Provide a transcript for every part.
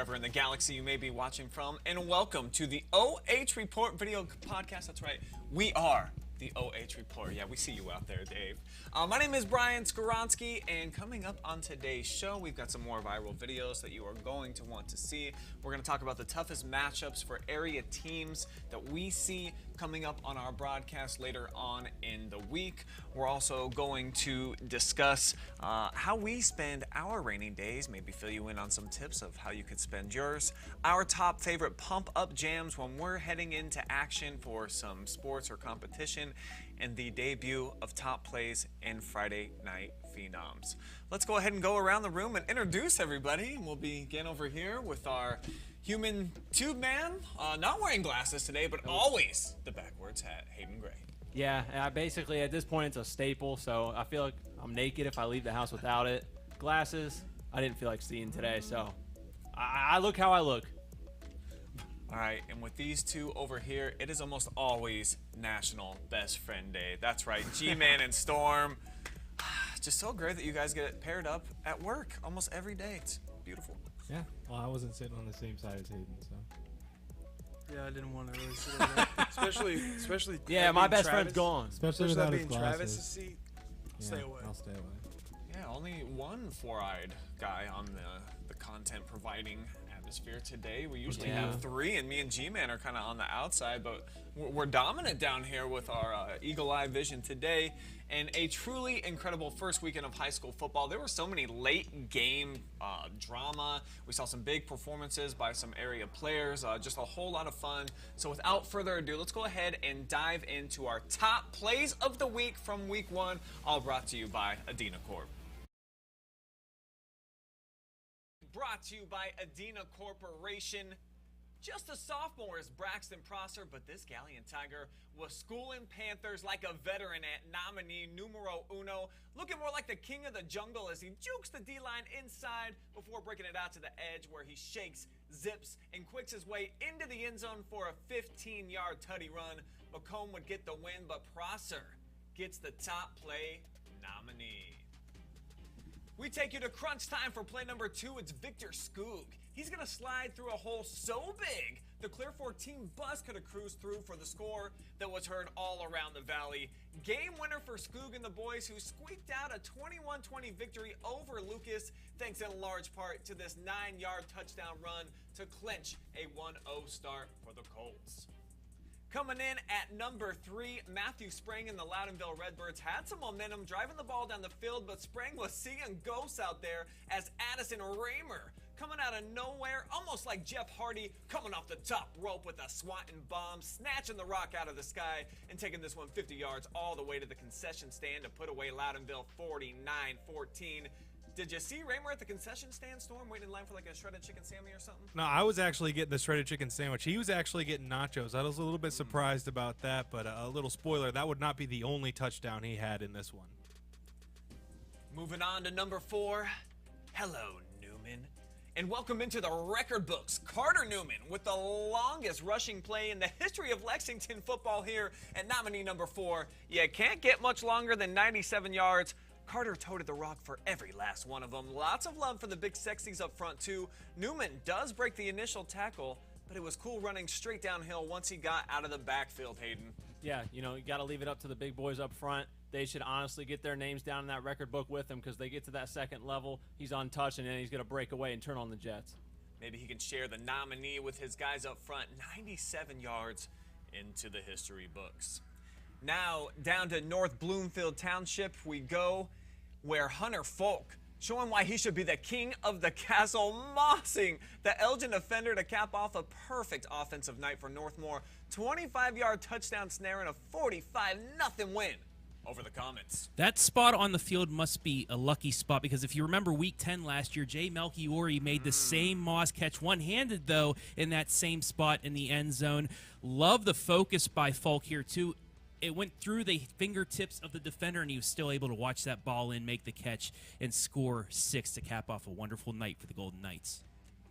wherever in the galaxy you may be watching from, and welcome to the OH Report video podcast. That's right, we are the OH Report. Yeah, we see you out there, Dave. My name is Brian Skoronsky, and coming up on today's show, we've got some more viral videos that you are going to want to see. We're going to talk about the toughest matchups for area teams that we see coming up on our broadcast later on in the week. We're also going to discuss how we spend our rainy days, maybe fill you in on some tips of how you could spend yours, our top favorite pump-up jams when we're heading into action for some sports or competition, and the debut of top plays in Friday Night Phenoms. Let's go ahead and go around the room and introduce everybody. We'll begin over here with our human tube man, not wearing glasses today, but always the backwards hat, Hayden Gray. Yeah, basically at this point it's a staple, so I feel like I'm naked if I leave the house without it. Glasses, I didn't feel like seeing today, so I look how I look. All right, and with these two over here, it is almost always National Best Friend Day. That's right, G-Man and Storm. Just so great that you guys get paired up at work almost every day. It's beautiful. Yeah, well, I wasn't sitting on the same side as Hayden, so. Yeah, I didn't want to really sit on that. especially. Yeah, my best friend's gone. Especially that without his being Travis' glasses. seat. Yeah, Stay away. I'll stay away. Yeah, only one four-eyed guy on the content providing atmosphere today. We usually have three, and me and G-Man are kind of on the outside, but we're dominant down here with our eagle-eye vision today. And a truly incredible first weekend of high school football. There were so many late game drama. We saw some big performances by some area players, just a whole lot of fun. So without further ado, let's go ahead and dive into our top plays of the week from week one, all brought to you by Adina Corp. Brought to you by Adina Corporation. Just a sophomore is Braxton Prosser, but this Galleon Tiger was schooling Panthers like a veteran at nominee numero uno, looking more like the king of the jungle as he jukes the D-line inside before breaking it out to the edge where he shakes, zips, and quicks his way into the end zone for a 15-yard tutty run. McComb would get the win, but Prosser gets the top play nominee. We take you to crunch time for play number 2. It's Victor Skoog. He's going to slide through a hole so big, the Clear 14 bus could have cruised through for the score that was heard all around the valley. Game winner for Skoog and the boys, who squeaked out a 21-20 victory over Lucas, thanks in large part to this 9-yard touchdown run to clinch a 1-0 start for the Colts. Coming in at number 3, Matthew Sprang and the Loudonville Redbirds had some momentum driving the ball down the field, but Sprang was seeing ghosts out there as Addison Raymer, coming out of nowhere, almost like Jeff Hardy, coming off the top rope with a swatting bomb, snatching the rock out of the sky, and taking this one 50 yards all the way to the concession stand to put away Loudonville 49-14. Did you see Raymer at the concession stand, Storm, waiting in line for like a shredded chicken Sammy or something? No, I was actually getting the shredded chicken sandwich. He was actually getting nachos. I was a little bit surprised about that, but a little spoiler, that would not be the only touchdown he had in this one. Moving on to number 4, hello, Newman. And welcome into the record books, Carter Newman, with the longest rushing play in the history of Lexington football here at nominee number 4. You can't get much longer than 97 yards. Carter toted the rock for every last one of them. Lots of love for the big sexies up front, too. Newman does break the initial tackle, but it was cool running straight downhill once he got out of the backfield, Hayden. Yeah, you got to leave it up to the big boys up front. They should honestly get their names down in that record book with him, because they get to that second level, he's untouched, and then he's going to break away and turn on the Jets. Maybe he can share the nominee with his guys up front. 97 yards into the history books. Now, down to North Bloomfield Township we go, where Hunter Folk, showing why he should be the king of the castle, mossing the Elgin defender to cap off a perfect offensive night for Northmore. 25-yard touchdown snare and a 45-0 win over the Comets. That spot on the field must be a lucky spot, because if you remember week 10 last year, Jay Melchiori made the same Moss catch, one-handed though, in that same spot in the end zone. Love the focus by Folk here too. It went through the fingertips of the defender, and he was still able to watch that ball in, make the catch, and score 6 to cap off a wonderful night for the Golden Knights.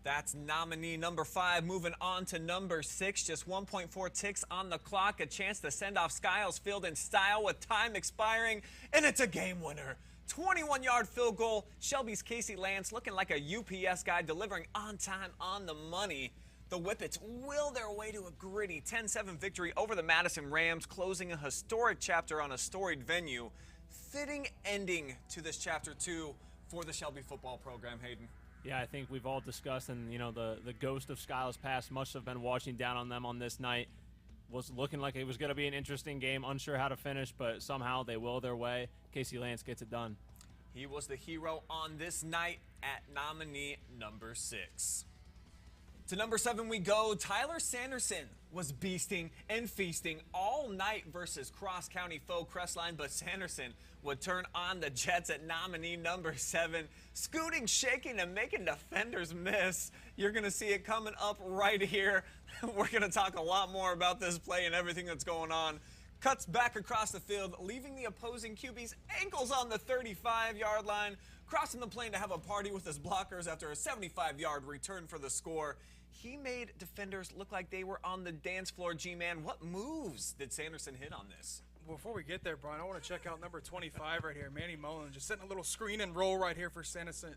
That's nominee number 5. Moving on to number 6. Just 1.4 ticks on the clock. A chance to send off Skiles Field in style with time expiring. And it's a game winner. 21-yard field goal. Shelby's Casey Lance looking like a UPS guy, delivering on time, on the money. The Whippets will their way to a gritty 10-7 victory over the Madison Rams, closing a historic chapter on a storied venue. Fitting ending to this chapter 2 for the Shelby football program, Hayden. Yeah, I think we've all discussed, and the ghost of Skylar's past must have been watching down on them on this night. Was looking like it was going to be an interesting game, unsure how to finish, but somehow they will their way. Casey Lance gets it done. He was the hero on this night at nominee number 6. To number 7 we go. Tyler Sanderson was beasting and feasting all night versus cross-county foe Crestline, but Sanderson would turn on the Jets at nominee number 7, scooting, shaking, and making defenders miss. You're going to see it coming up right here. We're going to talk a lot more about this play and everything that's going on. Cuts back across the field, leaving the opposing QB's ankles on the 35-yard line, crossing the plane to have a party with his blockers after a 75-yard return for the score. He made defenders look like they were on the dance floor, G-Man. What moves did Sanderson hit on this? Before we get there, Brian, I want to check out number 25 right here, Manny Mullen, just setting a little screen and roll right here for Sanderson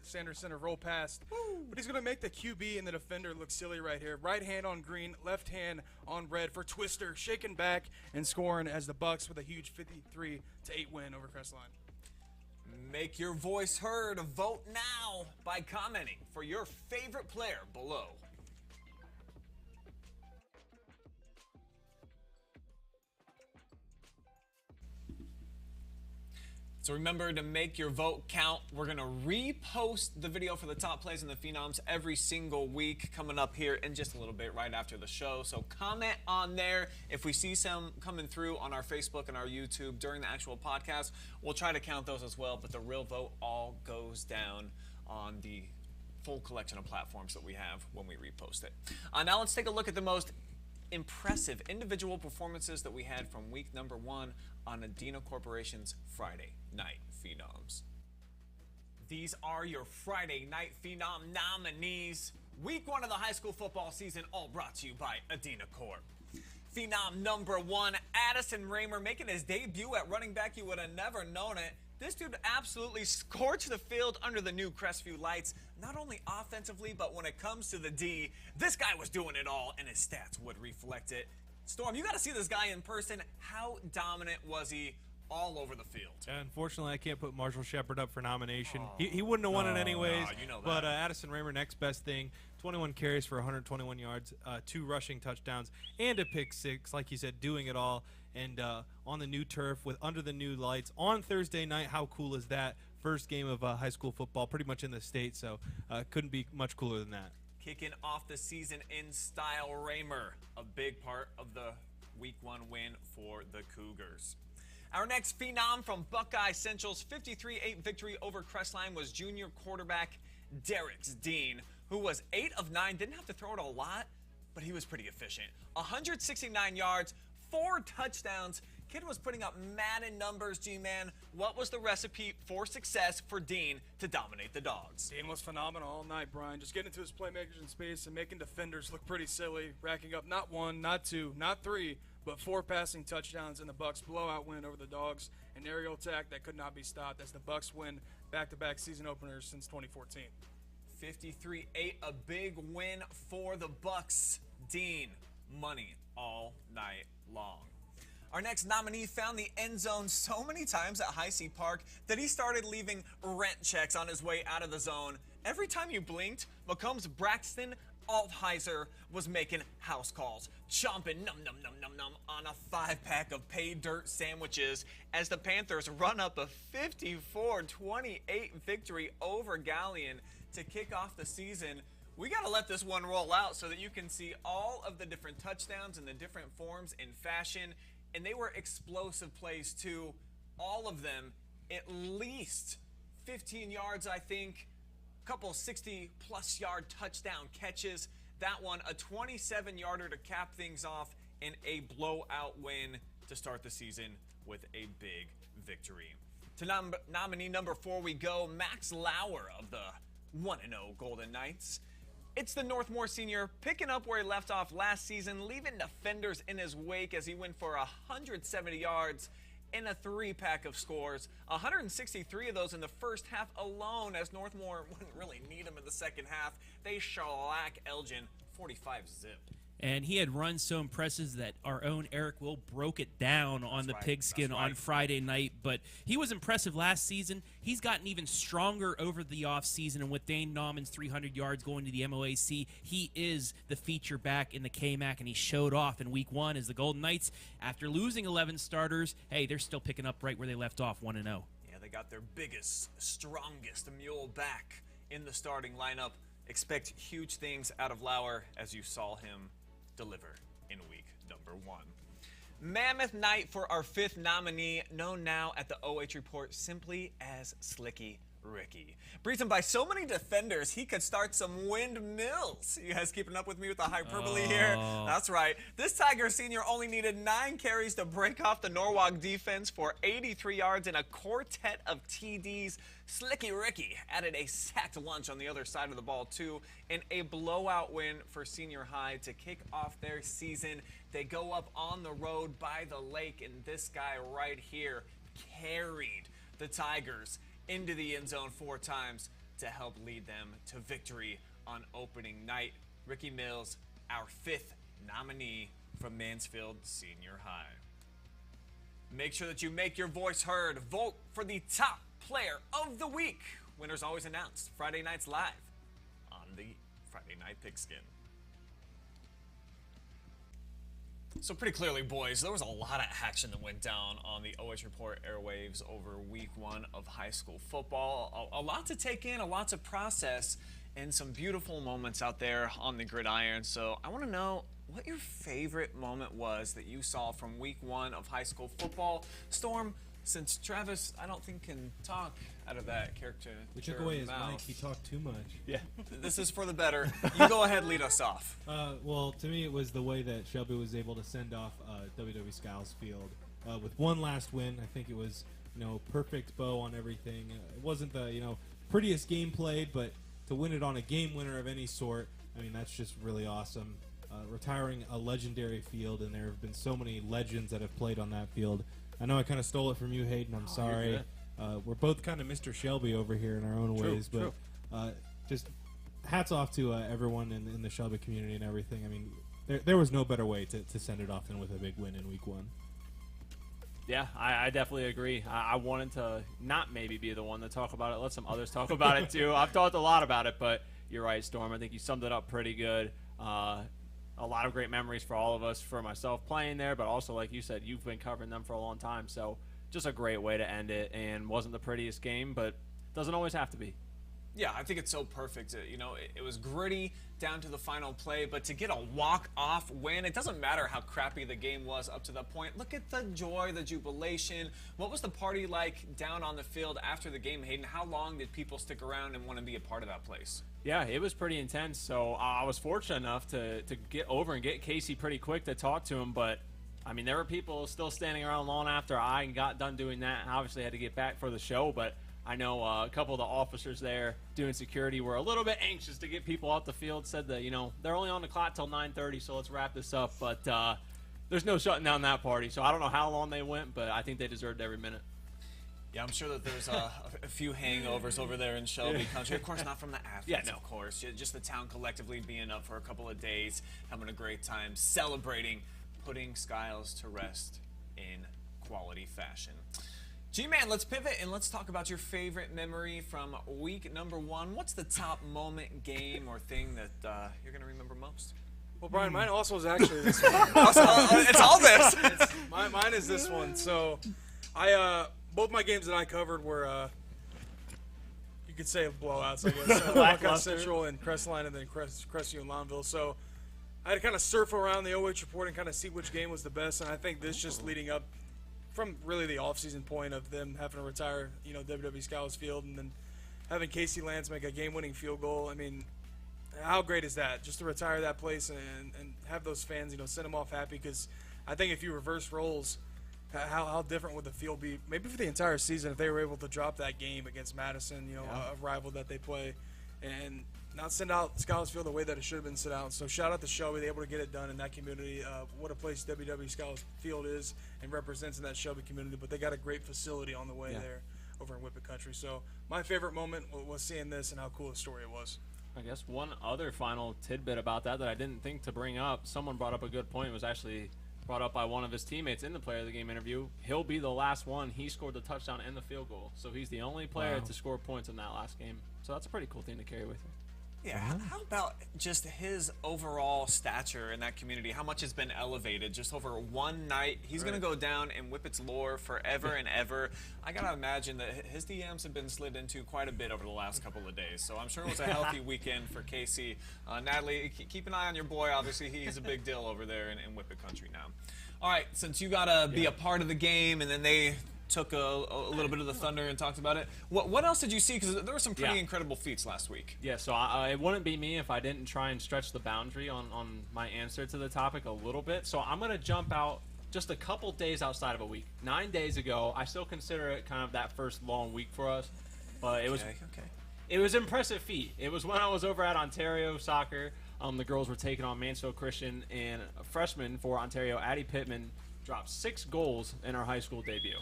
to roll past. Woo. But he's going to make the QB and the defender look silly right here. Right hand on green, left hand on red for Twister, shaking back and scoring as the Bucks with a huge 53-8 win over Crestline. Make your voice heard. Vote now by commenting for your favorite player below. So remember to make your vote count. We're going to repost the video for the top plays and the phenoms every single week coming up here in just a little bit right after the show. So comment on there. If we see some coming through on our Facebook and our YouTube during the actual podcast, we'll try to count those as well. But the real vote all goes down on the full collection of platforms that we have when we repost it. Now let's take a look at the most impressive individual performances that we had from week number 1 on Adina Corporation's Friday Night Phenoms. These are your Friday Night Phenom nominees. Week 1 of the high school football season, all brought to you by Adina Corp. Phenom number 1, Addison Raymer, making his debut at running back. You would have never known it. This dude absolutely scorched the field under the new Crestview lights, not only offensively, but when it comes to the D, this guy was doing it all, and his stats would reflect it. Storm, you got to see this guy in person. How dominant was he all over the field? Yeah, unfortunately, I can't put Marshall Shepard up for nomination. He wouldn't have won it anyways. You know that. But Addison Raymer, next best thing, 21 carries for 121 yards, 2 rushing touchdowns, and a pick 6. Like you said, doing it all. And on the new turf with under the new lights on Thursday night. How cool is that? First game of high school football pretty much in the state, so couldn't be much cooler than that. Kicking off the season in style, Raymer, a big part of the Week 1 win for the Cougars. Our next phenom from Buckeye Central's 53-8 victory over Crestline was junior quarterback Derek Dean, who was 8 of 9, didn't have to throw it a lot, but he was pretty efficient. 169 yards, 4 touchdowns. Kid was putting up Madden numbers, G-Man. What was the recipe for success for Dean to dominate the Dogs? Dean was phenomenal all night, Brian. Just getting into his playmakers in space and making defenders look pretty silly, racking up not 1, not 2, not 3, but 4 passing touchdowns in the Bucks' blowout win over the Dogs. An aerial attack that could not be stopped as the Bucks win back-to-back season openers since 2014. 53-8, a big win for the Bucks. Dean, money all night long. Our next nominee found the end zone so many times at High C Park that he started leaving rent checks on his way out of the zone. Every time you blinked, Macomb's Braxton Altheiser was making house calls, chomping num num num num num on a 5-pack of pay dirt sandwiches as the Panthers run up a 54-28 victory over Galleon to kick off the season. We got to let this one roll out so that you can see all of the different touchdowns and the different forms and fashion. And they were explosive plays too. All of them at least 15 yards, I think. A couple 60-plus yard touchdown catches. That one, a 27-yarder to cap things off, and a blowout win to start the season with a big victory. To nominee number 4 we go, Max Lauer of the 1-0 Golden Knights. It's the Northmore senior picking up where he left off last season, leaving defenders in his wake as he went for 170 yards in a 3-pack of scores. 163 of those in the first half alone, as Northmore wouldn't really need them in the second half. They shellac Elgin 45-zip. And he had run so impressive that our own Eric Will broke it down on the pigskin on Friday night. But he was impressive last season. He's gotten even stronger over the offseason. And with Dane Nauman's 300 yards going to the MOAC, he is the feature back in the KMAC. And he showed off in week 1 as the Golden Knights, after losing 11 starters, hey, they're still picking up right where they left off, 1-0. Yeah, they got their biggest, strongest mule back in the starting lineup. Expect huge things out of Lauer, as you saw him deliver in week number 1. Mammoth night for our 5th nominee, known now at the OH.Report simply as Slicky Ricky. Breezing by so many defenders, he could start some windmills. You guys keeping up with me with the hyperbole here? That's right. This Tiger senior only needed 9 carries to break off the Norwalk defense for 83 yards and a quartet of TDs. Slicky Ricky added a sacked lunch on the other side of the ball, too, and a blowout win for Senior High to kick off their season. They go up on the road by the lake, and this guy right here carried the Tigers into the end zone 4 times to help lead them to victory on opening night. Ricky Mills, our 5th nominee from Mansfield Senior High. Make sure that you make your voice heard. Vote for the top player of the week. Winners always announced Friday nights live on the Friday Night Pigskin. So pretty clearly, boys, there was a lot of action that went down on the OH.Report airwaves over week 1 of high school football. A lot to take in, a lot to process, and some beautiful moments out there on the gridiron. So I want to know what your favorite moment was that you saw from week 1 of high school football. Storm, since Travis, I don't think, can talk out of that character. We took away his mic. He talked too much. Yeah. This is for the better. You go ahead, lead us off. Well, to me, it was the way that Shelby was able to send off WW Skiles Field with one last win. I think it was, perfect bow on everything. It wasn't the, prettiest game played, but to win it on a game winner of any sort, I mean, that's just really awesome. Retiring a legendary field, and there have been so many legends that have played on that field. I know I kind of stole it from you, Hayden. I'm sorry. We're both kind of Mr. Shelby over here in our own ways, but just hats off to everyone in the Shelby community and everything. I mean, there was no better way to send it off than with a big win in week 1. Yeah, I definitely agree. I wanted to not maybe be the one to talk about it. Let some others talk about it, too. I've talked a lot about it, but you're right, Storm. I think you summed it up pretty good. A lot of great memories for all of us, for myself playing there, but also, like you said, you've been covering them for a long time. So just a great way to end it, and wasn't the prettiest game, but doesn't always have to be. Yeah, I think it's so perfect. It was gritty down to the final play, but to get a walk-off win, it doesn't matter how crappy the game was up to that point. Look at the joy, the jubilation. What was the party like down on the field after the game, Hayden? How long did people stick around and want to be a part of that place? Yeah, it was pretty intense. So I was fortunate enough to get over and get Casey pretty quick to talk to him, but I mean, there were people still standing around long after I got done doing that. I obviously had to get back for the show, but I know a couple of the officers there doing security were a little bit anxious to get people off the field, said that, they're only on the clock till 9:30, so let's wrap this up. But there's no shutting down that party, so I don't know how long they went, but I think they deserved every minute. Yeah, I'm sure that there's a few hangovers over there in Shelby Country. Of course, not from the athletes, of course. Just the town collectively being up for a couple of days, having a great time, celebrating, putting Skiles to rest in quality fashion. G-Man, let's pivot and let's talk about your favorite memory from week number 1. What's the top moment, game, or thing that you're going to remember most? Well, Brian, mine also is actually this one. It's all this. Mine is this one. So, both my games that I covered were, you could say blowouts, I guess. Buckeye Central and Crestline, and then Crestview and Lonville. So I had to kind of surf around the OH.Report and kind of see which game was the best. And I think this just leading up from really the offseason point of them having to retire, WW Skiles Field, and then having Casey Lance make a game-winning field goal. I mean, how great is that? Just to retire that place and have those fans, send them off happy, because I think if you reverse roles, how different would the field be? Maybe for the entire season if they were able to drop that game against Madison, a rival that they play and not send out Scholars Field the way that it should have been sent out. So shout out to Shelby, they able to get it done in that community. What a place WW Scholars Field is and represents in that Shelby community. But they got a great facility on the way there over in Whippet Country. So my favorite moment was seeing this and how cool the story it was. I guess one other final tidbit about that I didn't think to bring up, someone brought up a good point, it was actually brought up by one of his teammates in the Player of the Game interview. He'll be the last one. He scored the touchdown and the field goal. So he's the only player to score points in that last game. So that's a pretty cool thing to carry with him. Yeah, how about just his overall stature in that community? How much has been elevated just over one night? He's going to go down in Whippet's lore forever and ever. I got to imagine that his DMs have been slid into quite a bit over the last couple of days. So I'm sure it was a healthy weekend for Casey. Natalie, keep an eye on your boy. Obviously, he's a big deal over there in Whippet Country now. All right, since you got to be a part of the game and then they took a little bit of the thunder and talked about it. What else did you see? Because there were some pretty incredible feats last week. Yeah, so it wouldn't be me if I didn't try and stretch the boundary on my answer to the topic a little bit. So I'm going to jump out just a couple days outside of a week. 9 days ago, I still consider it kind of that first long week for us. But it was an impressive feat. It was when I was over at Ontario Soccer. The girls were taking on Mansfield Christian, and a freshman for Ontario, Addie Pittman, dropped 6 goals in her high school debut.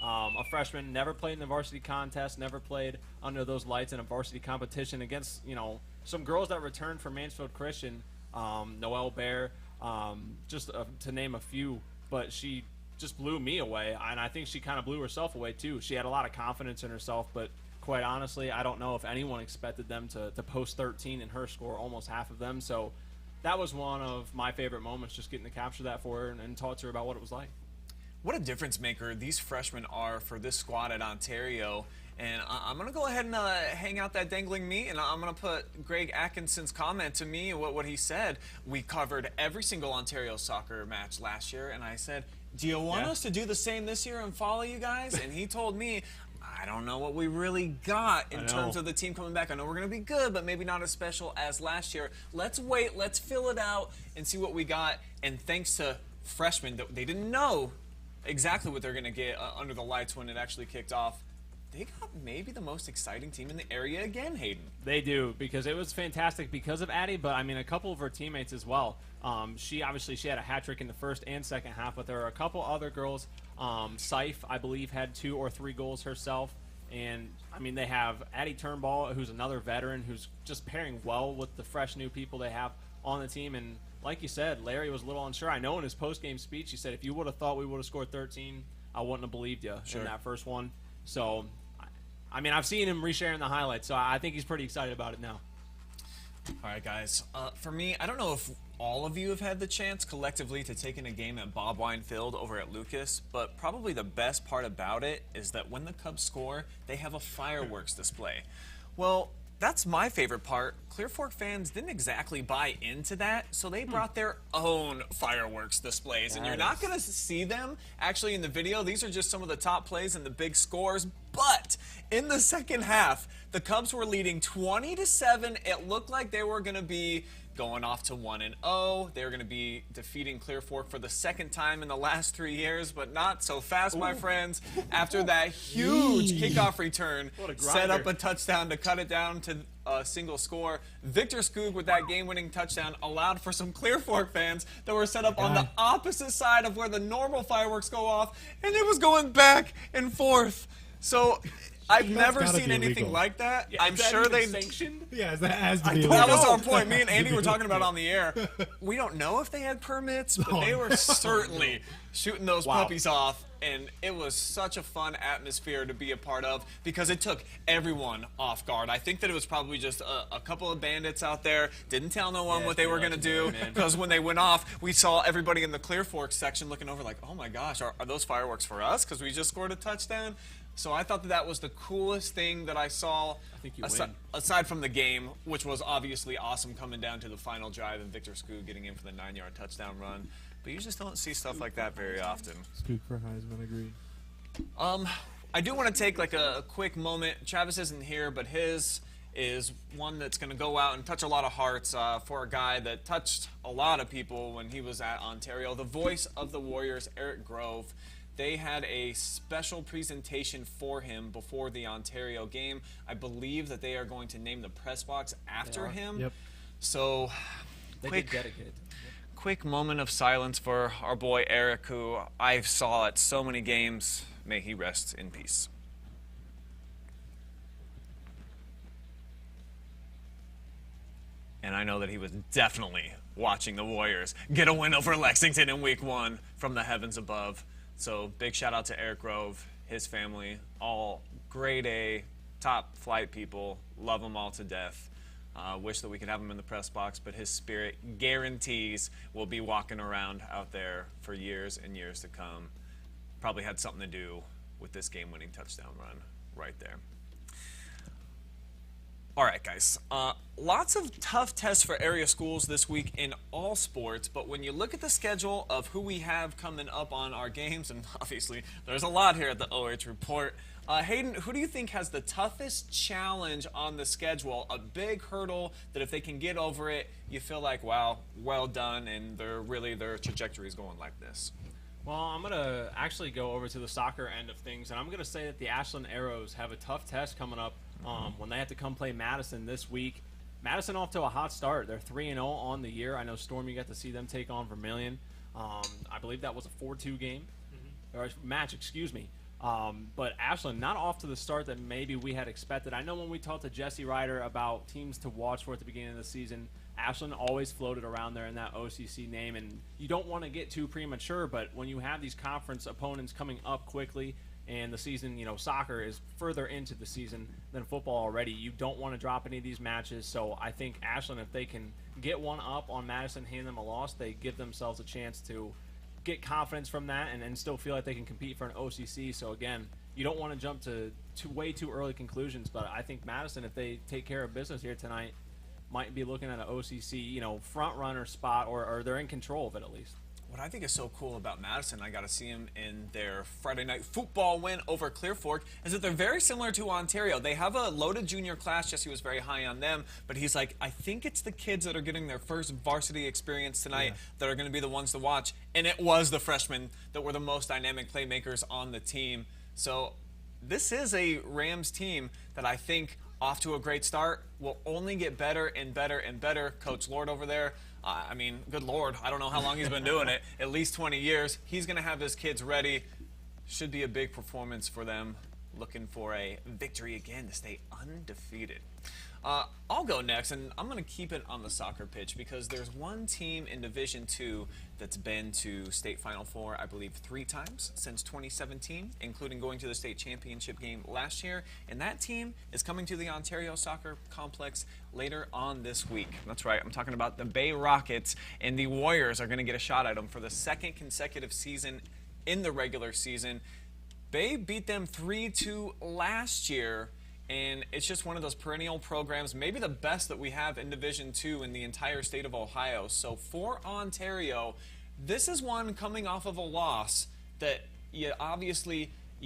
A freshman, never played in the varsity contest, never played under those lights in a varsity competition against, some girls that returned from Mansfield Christian, Noelle Bear, just to name a few. But she just blew me away, and I think she kind of blew herself away too. She had a lot of confidence in herself, but quite honestly, I don't know if anyone expected them to post 13 and her score almost half of them. So that was one of my favorite moments, just getting to capture that for her and talk to her about what it was like. What a difference maker these freshmen are for this squad at Ontario. And I'm going to go ahead and hang out that dangling meat, and I'm going to put Greg Atkinson's comment to me, what he said. We covered every single Ontario soccer match last year, and I said, do you want us to do the same this year and follow you guys? And he told me, I don't know what we really got in terms of the team coming back. I know we're going to be good, but maybe not as special as last year. Let's wait, let's fill it out and see what we got. And thanks to freshmen, they didn't know exactly what they're going to get under the lights when it actually kicked off. They got maybe the most exciting team in the area again, Hayden. They do, because it was fantastic because of Addie, but I mean a couple of her teammates as well. She had a hat trick in the first and second half, but there are a couple other girls. Seif, I believe, had 2 or 3 goals herself. And, I mean, they have Addie Turnbull, who's another veteran, who's just pairing well with the fresh new people they have on the team. And like you said, Larry was a little unsure. I know in his post-game speech, he said, if you would have thought we would have scored 13, I wouldn't have believed you in that first one. So, I mean, I've seen him resharing the highlights, so I think he's pretty excited about it now. All right, guys. For me, I don't know if all of you have had the chance collectively to take in a game at Bob Wine Field over at Lucas, but probably the best part about it is that when the Cubs score, they have a fireworks display. Well, that's my favorite part. Clear Fork fans didn't exactly buy into that, so they brought their own fireworks displays. And you're not going to see them actually in the video. These are just some of the top plays and the big scores. But in the second half, the Cubs were leading 20-7. It looked like they were going to be going off to 1-0. They were going to be defeating Clear Fork for the second time in the last 3 years, but not so fast, my friends. After that huge kickoff return, set up a touchdown to cut it down to a single score. Victor Skoog with that game-winning touchdown allowed for some Clear Fork fans that were set up on the opposite side of where the normal fireworks go off, and it was going back and forth. So I've never seen anything like that. Yeah, I'm sure they sanctioned. Yeah, that has to be that was our point. Me and Andy were talking about it on the air. We don't know if they had permits, but they were certainly shooting those puppies off, and it was such a fun atmosphere to be a part of because it took everyone off guard. I think that it was probably just a couple of bandits out there, didn't tell no one what they were going to do, because when they went off, we saw everybody in the Clear Fork section looking over like, oh my gosh, are those fireworks for us because we just scored a touchdown? So I thought that was the coolest thing that I saw, aside from the game, which was obviously awesome coming down to the final drive and Victor Skoog getting in for the 9-yard touchdown run. But you just don't see stuff like that very often. Skoog for Heisman, agreed. I do want to take like a quick moment. Travis isn't here, but his is one that's going to go out and touch a lot of hearts for a guy that touched a lot of people when he was at Ontario. The voice of the Warriors, Eric Grove. They had a special presentation for him before the Ontario game. I believe that they are going to name the press box after him. Yep. So, They quick, get dedicated. quick moment of silence for our boy Eric, who I saw at so many games. May he rest in peace. And I know that he was definitely watching the Warriors get a win over Lexington in week 1 from the heavens above. So big shout out to Eric Grove, his family, all grade A, top flight people. Love them all to death. Wish that we could have him in the press box, but his spirit guarantees will be walking around out there for years and years to come. Probably had something to do with this game-winning touchdown run right there. All right, guys. Lots of tough tests for area schools this week in all sports, but when you look at the schedule of who we have coming up on our games, and obviously there's a lot here at the OH.Report, Hayden, who do you think has the toughest challenge on the schedule, a big hurdle that if they can get over it, you feel like, wow, well done, and their trajectory is going like this? Well, I'm going to actually go over to the soccer end of things, and I'm going to say that the Ashland Arrows have a tough test coming up when they have to come play Madison this week. Madison off to a hot start. They're 3-0 on the year. I know, Storm, you got to see them take on Vermilion. I believe that was a 4-2 game, or match, excuse me. But Ashland not off to the start that maybe we had expected. I know when we talked to Jesse Ryder about teams to watch for at the beginning of the season, Ashland always floated around there in that OCC name, and you don't want to get too premature, but when you have these conference opponents coming up quickly and the season, soccer is further into the season than football already, you don't want to drop any of these matches. So I think Ashland, if they can get one up on Madison, hand them a loss, they give themselves a chance to get confidence from that and still feel like they can compete for an OCC. So again, you don't want to jump to way too early conclusions, but I think Madison, if they take care of business here tonight, might be looking at an OCC, front runner spot, or they're in control of it at least. What I think is so cool about Madison, I got to see them in their Friday night football win over Clear Fork, is that they're very similar to Ontario. They have a loaded junior class. Jesse was very high on them, but he's like, I think it's the kids that are getting their first varsity experience tonight that are going to be the ones to watch. And it was the freshmen that were the most dynamic playmakers on the team. So this is a Rams team that I think off to a great start will only get better and better and better. Coach Lord over there, I mean, good Lord, I don't know how long he's been doing it, at least 20 years. He's going to have his kids ready. Should be a big performance for them. Looking for a victory again to stay undefeated. I'll go next, and I'm going to keep it on the soccer pitch because there's one team in Division II that's been to State Final Four, I believe, 3 times since 2017, including going to the state championship game last year. And that team is coming to the Ontario Soccer Complex later on this week. That's right, I'm talking about the Bay Rockets, and the Warriors are going to get a shot at them for the 2nd consecutive season in the regular season. Bay beat them 3-2 last year. And it's just one of those perennial programs, maybe the best that we have in Division II in the entire state of Ohio. So for Ontario, this is one coming off of a loss that you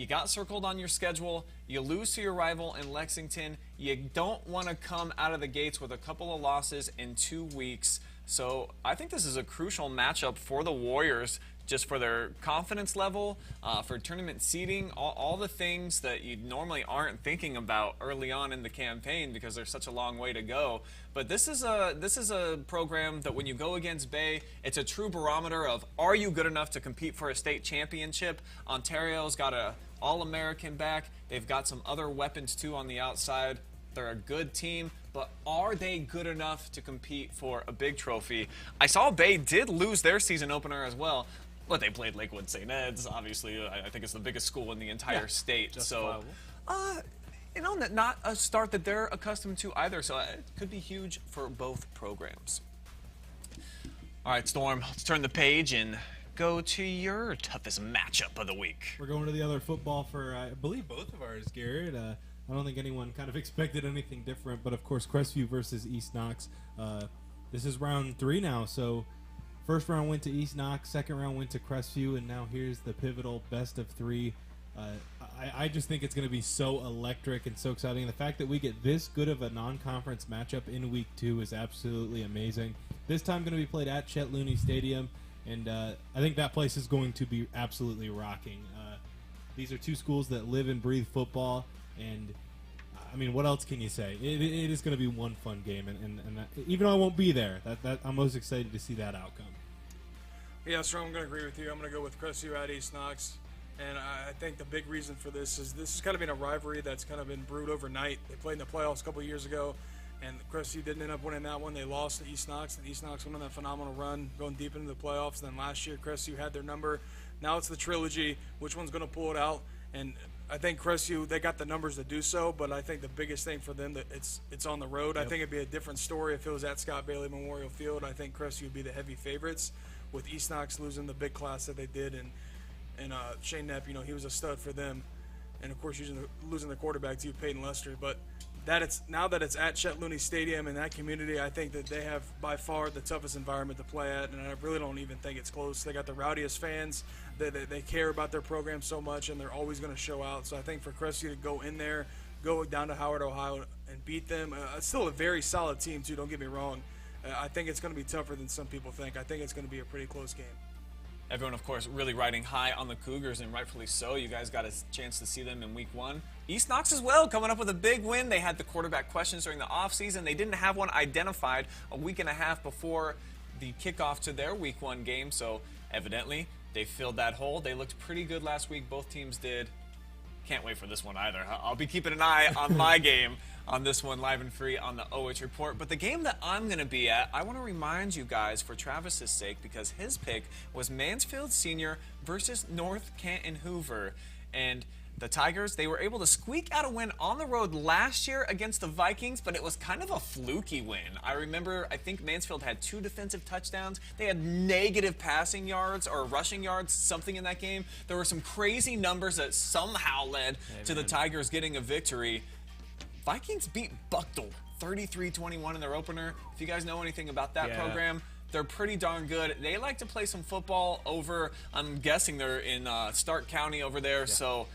got circled on your schedule. You lose to your rival in Lexington. You don't want to come out of the gates with a couple of losses in 2 weeks. So I think this is a crucial matchup for the Warriors, just for their confidence level, for tournament seeding, all the things that you normally aren't thinking about early on in the campaign because there's such a long way to go. But this is a program that when you go against Bay, it's a true barometer of, are you good enough to compete for a state championship? Ontario's got a All-American back. They've got some other weapons too on the outside. They're a good team, but are they good enough to compete for a big trophy? I saw Bay did lose their season opener as well. But they played Lakewood St. Ed's. Obviously, I think it's the biggest school in the entire state. So, not a start that they're accustomed to either. So it could be huge for both programs. All right, Storm, let's turn the page and go to your toughest matchup of the week. We're going to the other football for, I believe, both of ours, Garrett. I don't think anyone kind of expected anything different. But, of course, Crestview versus East Knox. This is round 3 now, so first round went to East Knox, second round went to Crestview, and now here's the pivotal best of 3. I just think it's going to be so electric and so exciting. The fact that we get this good of a non-conference matchup in week 2 is absolutely amazing. This time going to be played at Chet Looney Stadium, and I think that place is going to be absolutely rocking. These are two schools that live and breathe football, and I mean, what else can you say? It is going to be one fun game, and even though I won't be there, that I'm most excited to see that outcome. Yeah, so I'm going to agree with you. I'm going to go with Crestview at East Knox. And I think the big reason for this has kind of been a rivalry that's kind of been brewed overnight. They played in the playoffs a couple of years ago, and Crestview didn't end up winning that one. They lost to East Knox, and East Knox went on that phenomenal run, going deep into the playoffs. And then last year, Crestview had their number. Now it's the trilogy. Which one's going to pull it out? And I think Crestview, they got the numbers to do so, but I think the biggest thing for them, that it's on the road. Yep. I think it'd be a different story if it was at Scott Bailey Memorial Field. I think Crestview would be the heavy favorites, with East Knox losing the big class that they did, and Shane Knapp, he was a stud for them, and of course losing the quarterback to Peyton Lester. But now that it's at Chet Looney Stadium in that community, I think that they have by far the toughest environment to play at, and I really don't even think it's close. They got the rowdiest fans. They care about their program so much, and they're always going to show out. So I think for Crestview to go in there, go down to Howard, Ohio, and beat them, it's still a very solid team too. Don't get me wrong. I think it's going to be tougher than some people think. I think it's going to be a pretty close game. Everyone, of course, really riding high on the Cougars, and rightfully so. You guys got a chance to see them in Week 1. East Knox as well, coming up with a big win. They had the quarterback questions during the offseason. They didn't have one identified a week and a half before the kickoff to their Week 1 game, so evidently they filled that hole. They looked pretty good last week. Both teams did. Can't wait for this one either. I'll be keeping an eye on my game on this one, live and free on the OH.Report. But the game that I'm going to be at, I want to remind you guys, for Travis's sake, because his pick was Mansfield Senior versus North Canton Hoover. And the Tigers, they were able to squeak out a win on the road last year against the Vikings, but it was kind of a fluky win. I remember, I think Mansfield had 2 defensive touchdowns. They had negative passing yards or rushing yards, something in that game. There were some crazy numbers that somehow led to the Tigers getting a victory. Vikings beat Buckle 33-21 in their opener. If you guys know anything about that program, they're pretty darn good. They like to play some football over, I'm guessing they're in Stark County over there, so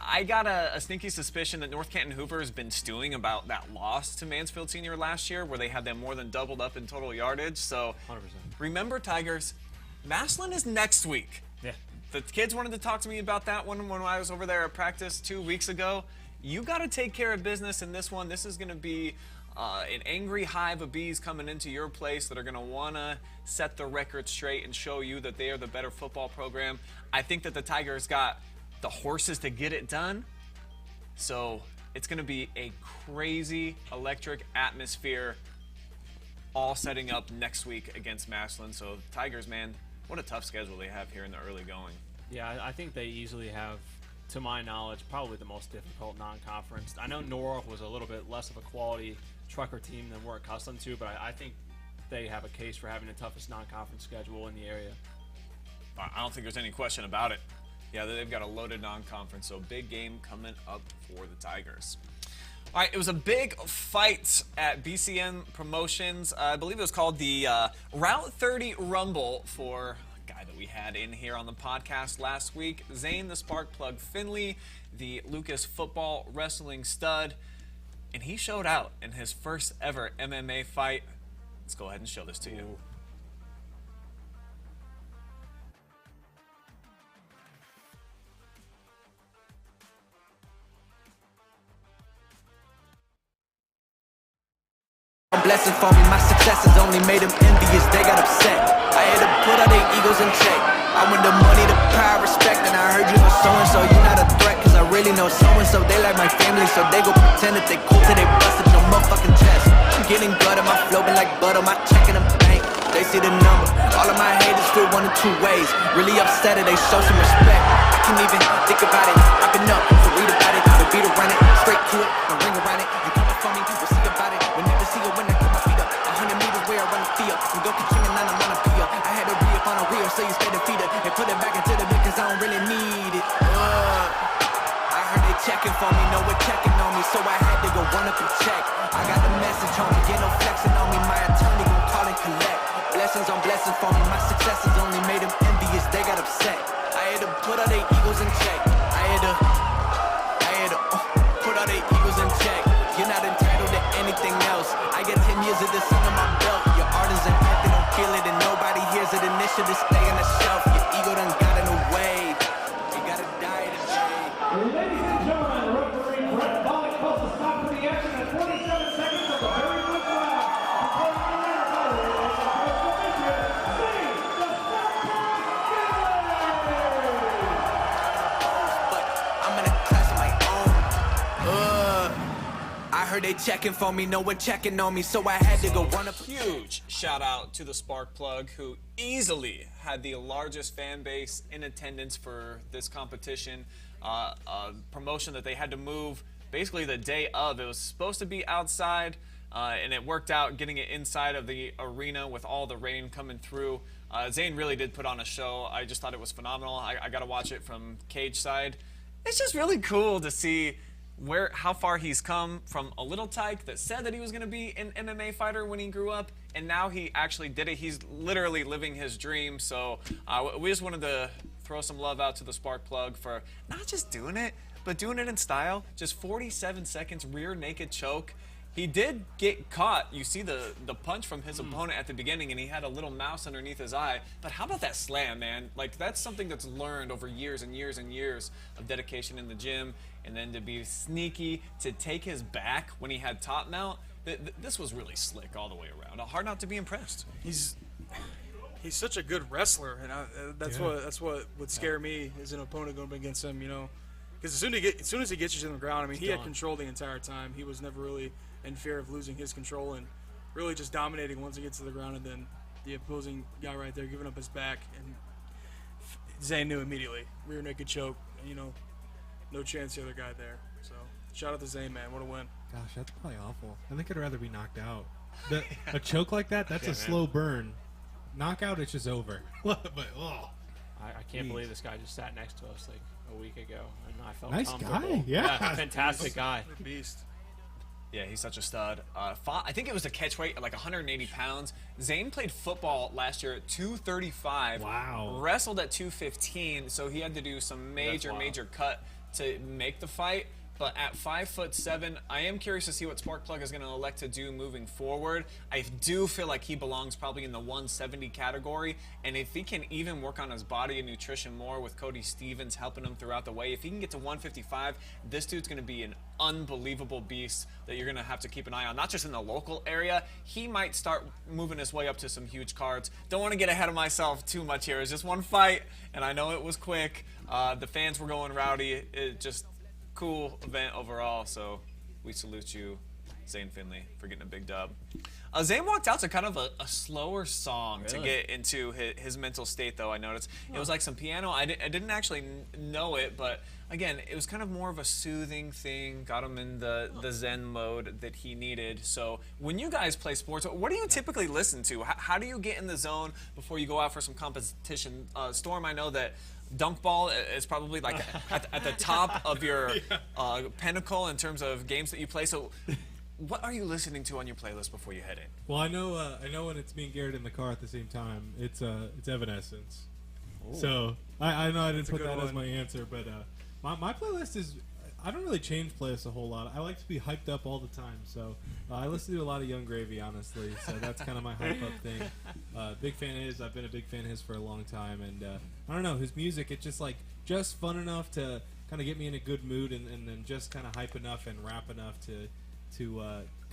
I got a sneaky suspicion that North Canton Hoover has been stewing about that loss to Mansfield Senior last year, where they had them more than doubled up in total yardage. So 100%. Remember, Tigers, Massillon is next week. Yeah. The kids wanted to talk to me about that one when I was over there at practice 2 weeks ago. You got to take care of business in this one. This is going to be an angry hive of bees coming into your place that are going to want to set the record straight and show you that they are the better football program. I think that the Tigers got the horses to get it done. So it's going to be a crazy electric atmosphere all setting up next week against Massillon. So Tigers, man, what a tough schedule they have here in the early going. Yeah, I think they easily have, to my knowledge, probably the most difficult non-conference. I know Norwalk was a little bit less of a quality trucker team than we're accustomed to, but I think they have a case for having the toughest non-conference schedule in the area. I don't think there's any question about it. Yeah, they've got a loaded non-conference, so big game coming up for the Tigers. All right, it was a big fight at BCN Promotions. I believe it was called the Route 30 Rumble for a guy that we had in here on the podcast last week, Zane the Sparkplug Finley, the Lucas football wrestling stud, and he showed out in his first ever MMA fight. Let's go ahead and show this to you. Blessing for me, my successes only made them envious, they got upset. I had to put all their egos in check. I want the money, the power, respect, and I heard you know so-and-so, you not a threat, cause I really know so-and-so. They like my family, so they go pretend that they cool till they busted your motherfucking chest. I'm getting gutter, my flow been like butter, my check in the bank, they see the number. All of my haters feel 1 of 2 ways, really upset it, they show some respect. I can't even think about it, I've been up, so read about it, the beat around it, straight to it, the ring around it. You coming for me, we'll see about it, we'll never see it when I get my feet up. 100 meters where I run the field, and go catching and I'm on a peel. I had to re-up on a reel, so you stay defeated, and put it back into the bit, cause I don't really need it. I heard they checking for me, no one checking on me, so I had to go run up and check. I got the message on me, get no flexing on me, my attorney gon' call and collect. Blessings on blessings for me, my successes only made them envious, they got upset. I had to put all their egos in check. I had to put all their egos in check. You're not entitled to anything else. I get 10 years of this under my belt. Your art is an art, they don't feel it, and nobody hears it. Initiative stay on the shelf. Your ego done got in the way. You gotta die to heard they checking for me, no one checking on me, so I had to go run up. Huge shout out to the Spark Plug, who easily had the largest fan base in attendance for this competition. A promotion that they had to move basically the day of. It was supposed to be outside, and it worked out getting it inside of the arena with all the rain coming through. Zane really did put on a show. I just thought it was phenomenal. I got to watch it from cage side. It's just really cool to see how far he's come from a little tyke that said that he was going to be an MMA fighter when he grew up, and now he actually did it. He's literally living his dream. So we just wanted to throw some love out to the Spark Plug for not just doing it, but doing it in style. Just 47 seconds rear naked choke. He did get caught. You see the punch from his opponent at the beginning, and he had a little mouse underneath his eye. But how about that slam, man? Like, that's something that's learned over years and years and years of dedication in the gym. And then to be sneaky, to take his back when he had top mount, this was really slick all the way around. Hard not to be impressed. He's such a good wrestler, and that's what would scare me as an opponent going up against him. You know, because as soon as he gets you to the ground, I mean, he had control the entire time. He was never really in fear of losing his control and really just dominating once he gets to the ground, and then the opposing guy right there giving up his back, and Zane knew immediately. Rear naked choke, you know, no chance the other guy there. So shout out to Zane, man. What a win. Gosh, that's probably awful. I think I'd rather be knocked out. A choke like that's a slow burn. Knockout, it's just over. But I can't believe this guy just sat next to us like a week ago, and I felt nice comfortable. guy. Yeah. Fantastic guy. Beast. Yeah, he's such a stud. I think it was a catch weight at like 180 pounds. Zane played football last year at 235. Wow. Wrestled at 215, so he had to do some major cut to make the fight. But at 5'7", I am curious to see what Spark Plug is going to elect to do moving forward. I do feel like he belongs probably in the 170 category, and if he can even work on his body and nutrition more with Cody Stevens helping him throughout the way, if he can get to 155, this dude's going to be an unbelievable beast that you're going to have to keep an eye on, not just in the local area. He might start moving his way up to some huge cards. Don't want to get ahead of myself too much here. It's just one fight, and I know it was quick. The fans were going rowdy. It just cool event overall, so we salute you, Zane Finley, for getting a big dub. Zane walked out to kind of a slower song to get into his mental state, though, I noticed. It was like some piano. I didn't actually know it, but again, it was kind of more of a soothing thing, got him in the Zen mode that he needed. So when you guys play sports, what do you typically listen to? How do you get in the zone before you go out for some competition? Storm, I know that dunk ball is probably like at the top of your pinnacle in terms of games that you play. So what are you listening to on your playlist before you head in? Well, I know when it's me and Garrett in the car at the same time, it's Evanescence. Ooh. So I know I didn't put that as my answer, but my playlist is, I don't really change playlists a whole lot. I like to be hyped up all the time, so I listen to a lot of Young Gravy, honestly. So that's kind of my hype up thing. Big fan of his. I've been a big fan of his for a long time, and I don't know, his music, it's just fun enough to kind of get me in a good mood, and then just kind of hype enough and rap enough to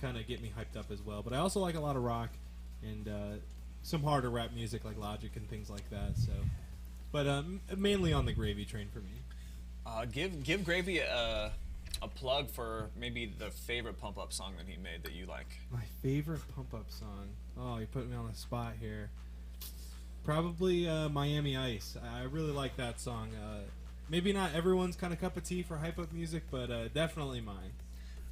kind of get me hyped up as well. But I also like a lot of rock and some harder rap music like Logic and things like that. So, but mainly on the Gravy train for me. Give Gravy a plug for maybe the favorite pump up song that he made that you like. My favorite pump up song. Oh, you put me on the spot here. Probably Miami Ice. I really like that song. Maybe not everyone's kind of cup of tea for hype up music, but definitely mine.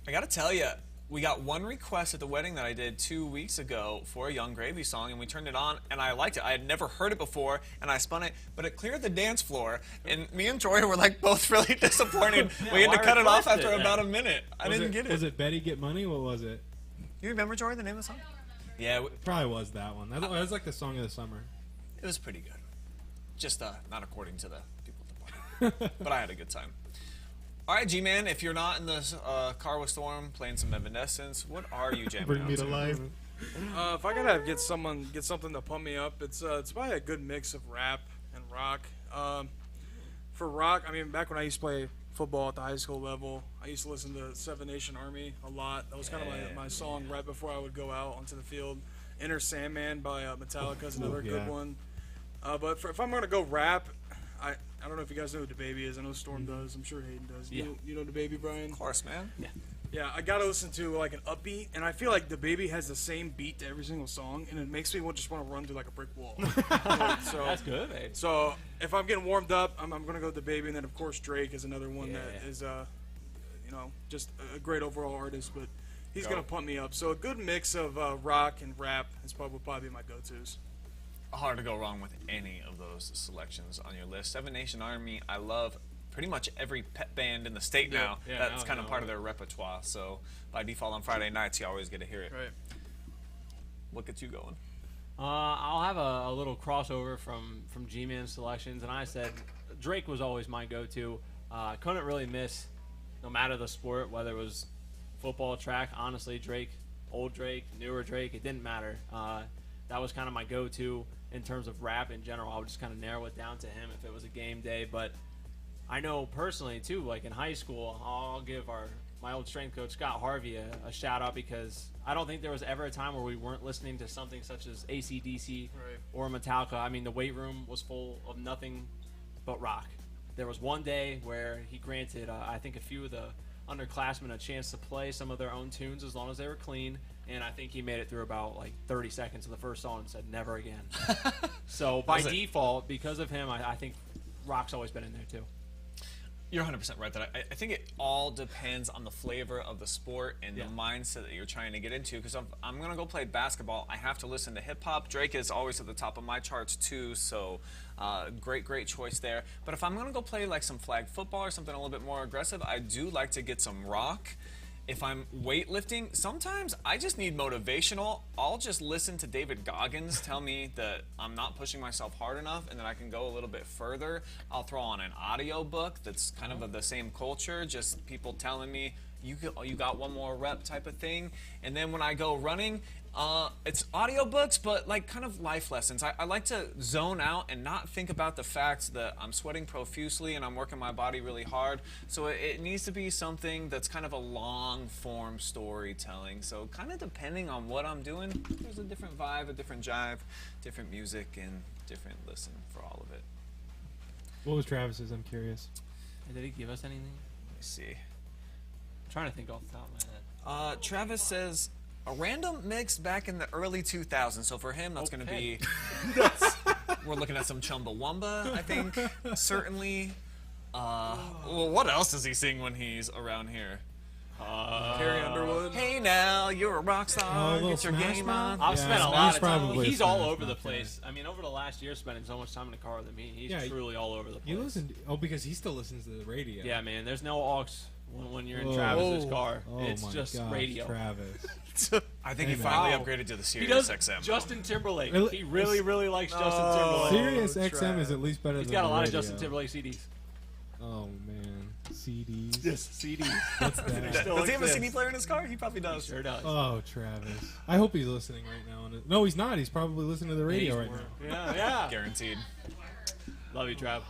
I gotta tell you, we got one request at the wedding that I did 2 weeks ago for a Young Gravy song, and we turned it on, and I liked it. I had never heard it before, and I spun it, but it cleared the dance floor, and me and Troy were like both really disappointed. We had to cut it off after about a minute. I didn't get it. Was it Betty Get Money? What was it? You remember, Troy, the name of the song? Yeah. Probably was that one. That was like the song of the summer. It was pretty good. Just not according to the people at the party. But I had a good time. All right, G-Man, if you're not in the car with Storm playing some Evanescence, what are you jamming Bring out me to to? life. If I gotta get something to pump me up, it's probably a good mix of rap and rock. For rock, I mean, back when I used to play football at the high school level, I used to listen to Seven Nation Army a lot. That was kind of my song right before I would go out onto the field. Enter Sandman by Metallica is another good one. But if I'm gonna go rap, I don't know if you guys know who DaBaby is. I know Storm does. I'm sure Hayden does. Yeah. You know DaBaby, Brian? Of course, man. Yeah. Yeah, I gotta listen to like an upbeat, and I feel like the Baby has the same beat to every single song, and it makes me just want to run through like a brick wall. So That's good, babe. So if I'm getting warmed up, I'm gonna go with the Baby, and then of course Drake is another one that is just a great overall artist, but he's gonna pump me up. So a good mix of rock and rap is probably my go-tos. Hard to go wrong with any of those selections on your list. Seven Nation Army, I love pretty much every pet band in the state now. Yeah, That's kind of part of their repertoire. So by default on Friday nights, you always get to hear it. Right. What gets you going? I'll have a little crossover from G-Man selections, and I said Drake was always my go-to. Couldn't really miss, no matter the sport, whether it was football, track. Honestly, Drake, old Drake, newer Drake, it didn't matter. That was kind of my go-to in terms of rap in general. I would just kind of narrow it down to him if it was a game day. But I know personally too, like in high school, I'll give my old strength coach Scott Harvey a shout out, because I don't think there was ever a time where we weren't listening to something such as AC/DC or Metallica. I mean, the weight room was full of nothing but rock. There was one day where he granted, I think, a few of the underclassmen a chance to play some of their own tunes as long as they were clean, and I think he made it through about like 30 seconds of the first song and said never again. So by default, because of him, I think rock's always been in there too. You're 100% right. That I think it all depends on the flavor of the sport and the mindset that you're trying to get into. Because I'm going to go play basketball, I have to listen to hip-hop. Drake is always at the top of my charts too, so great choice there. But if I'm going to go play like some flag football or something a little bit more aggressive, I do like to get some rock. If I'm weightlifting, sometimes I just need motivational. I'll just listen to David Goggins tell me that I'm not pushing myself hard enough and that I can go a little bit further. I'll throw on an audio book that's kind of the same culture, just people telling me, you got one more rep type of thing. And then when I go running, it's audiobooks, but like kind of life lessons. I like to zone out and not think about the fact that I'm sweating profusely and I'm working my body really hard. So it needs to be something that's kind of a long form storytelling. So kind of depending on what I'm doing, there's a different vibe, a different jive, different music, and different listen for all of it. What was Travis's? I'm curious. Did he give us anything? Let me see. I'm trying to think off the top of my head. Travis says a random mix back in the early 2000s. So for him, that's going to be. We're looking at some Chumbawamba, I think. Certainly. Well, what else does he sing when he's around here? Carrie Underwood. Hey now, you're a rock star. Get your game on. I've spent a lot of time. probably He's a all Smash over the Mouth place. I mean, over the last year, spending so much time in the car with me, he's Yeah, truly all over the place. You listen? Because he still listens to the radio. Yeah, man. There's no aux when you're in Travis's car. Oh It's my just gosh, radio. Travis. I think he Hey, finally man. upgraded to the He Sirius does XM. Justin Timberlake. Really? He really likes Justin Timberlake. Sirius XM Travis. is at least better He's than got a the lot of radio. Justin Timberlake CDs. Oh man, CDs. Yes, CDs. What's that? Still Does he have a exists. CD player in his car? He probably does. Sure does. Oh, Travis. I hope he's listening right now. No, he's not. He's probably listening to the radio right now. Yeah. Guaranteed. Love you, Trav.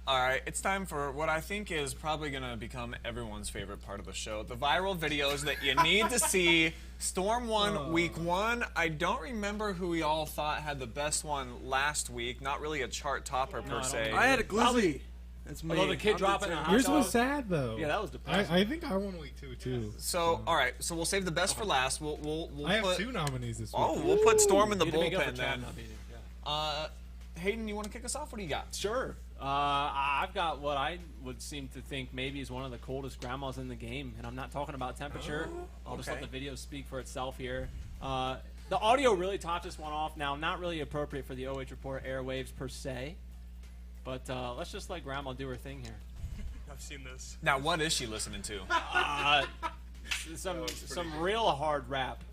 All right, it's time for what I think is probably going to become everyone's favorite part of the show. The viral videos that you need to see. Storm 1, Week 1. I don't remember who we all thought had the best one last week. Not really a chart topper per se. I had a glizzy. That's me. Although the kid I'm dropping the a same. hot Yours dog. was sad though. Yeah, that was depressing. I think I won week 2 too. So, all right, so we'll save the best for last. We'll I have put, 2 nominees this week. Oh, we'll put Storm in the Need to make up for bullpen Trav then. not being here. Yeah. Hayden, you want to kick us off? What do you got? Sure. I've got what I would seem to think maybe is one of the coldest grandmas in the game, and I'm not talking about temperature. I'll just let okay. the video speak for itself here. The audio really topped this one off. Now, not really appropriate for the OH.Report airwaves per se, but let's just let Grandma do her thing here. I've seen this. Now, what is she listening to? Some real hard rap.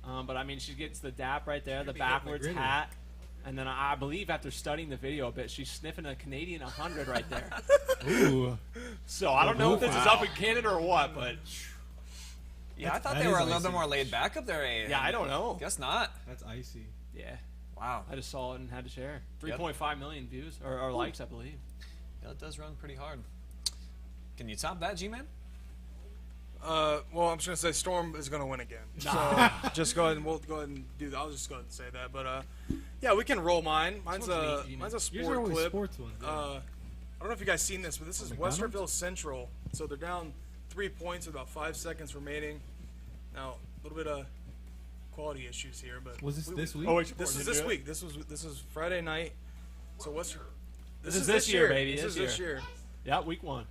But I mean, she gets the dap right there, the be getting the backwards gritty. hat. And then I believe after studying the video a bit, she's sniffing a Canadian 100 right there. Ooh. So I don't know if this is up in Canada or what, but Yeah, I thought that they were a is little bit icy. more laid back up there. Aiden. yeah, I don't know. Guess not. That's icy. Yeah, Wow. I just saw it and had to share. Yep. 3.5 million views or likes, I believe. Yeah, it does run pretty hard. Can you top that, G-Man? Well, I'm just gonna say Storm is gonna win again. So just go ahead and we'll go ahead and do that. I'll just go ahead and say that. But yeah, we can roll mine. Mine's one's a me, Gina. mine's a Yours are sport always clip. sports ones. Yeah. I don't know if you guys seen this, but this is McDonald's? Westerville Central. So they're down 3 points with about 5 seconds remaining. Now, a little bit of quality issues here, but Was this week? this is this week. This was Friday night. So what's your? This is this year, baby. This is this year. Yeah, week 1.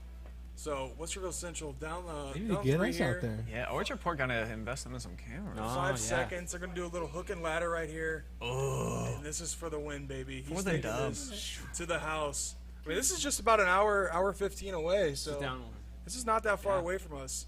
So Westerville Central down They need down to get 3 us here. out there. Yeah, OH.Report got to invest in some cameras. No. 5 yeah. seconds. They're gonna do a little hook and ladder right here. Oh. And this is for the win, baby. For He's the taking dub. this to the house. I mean, this is just about an hour 15 away. So Just down 1. this is not that far away from us.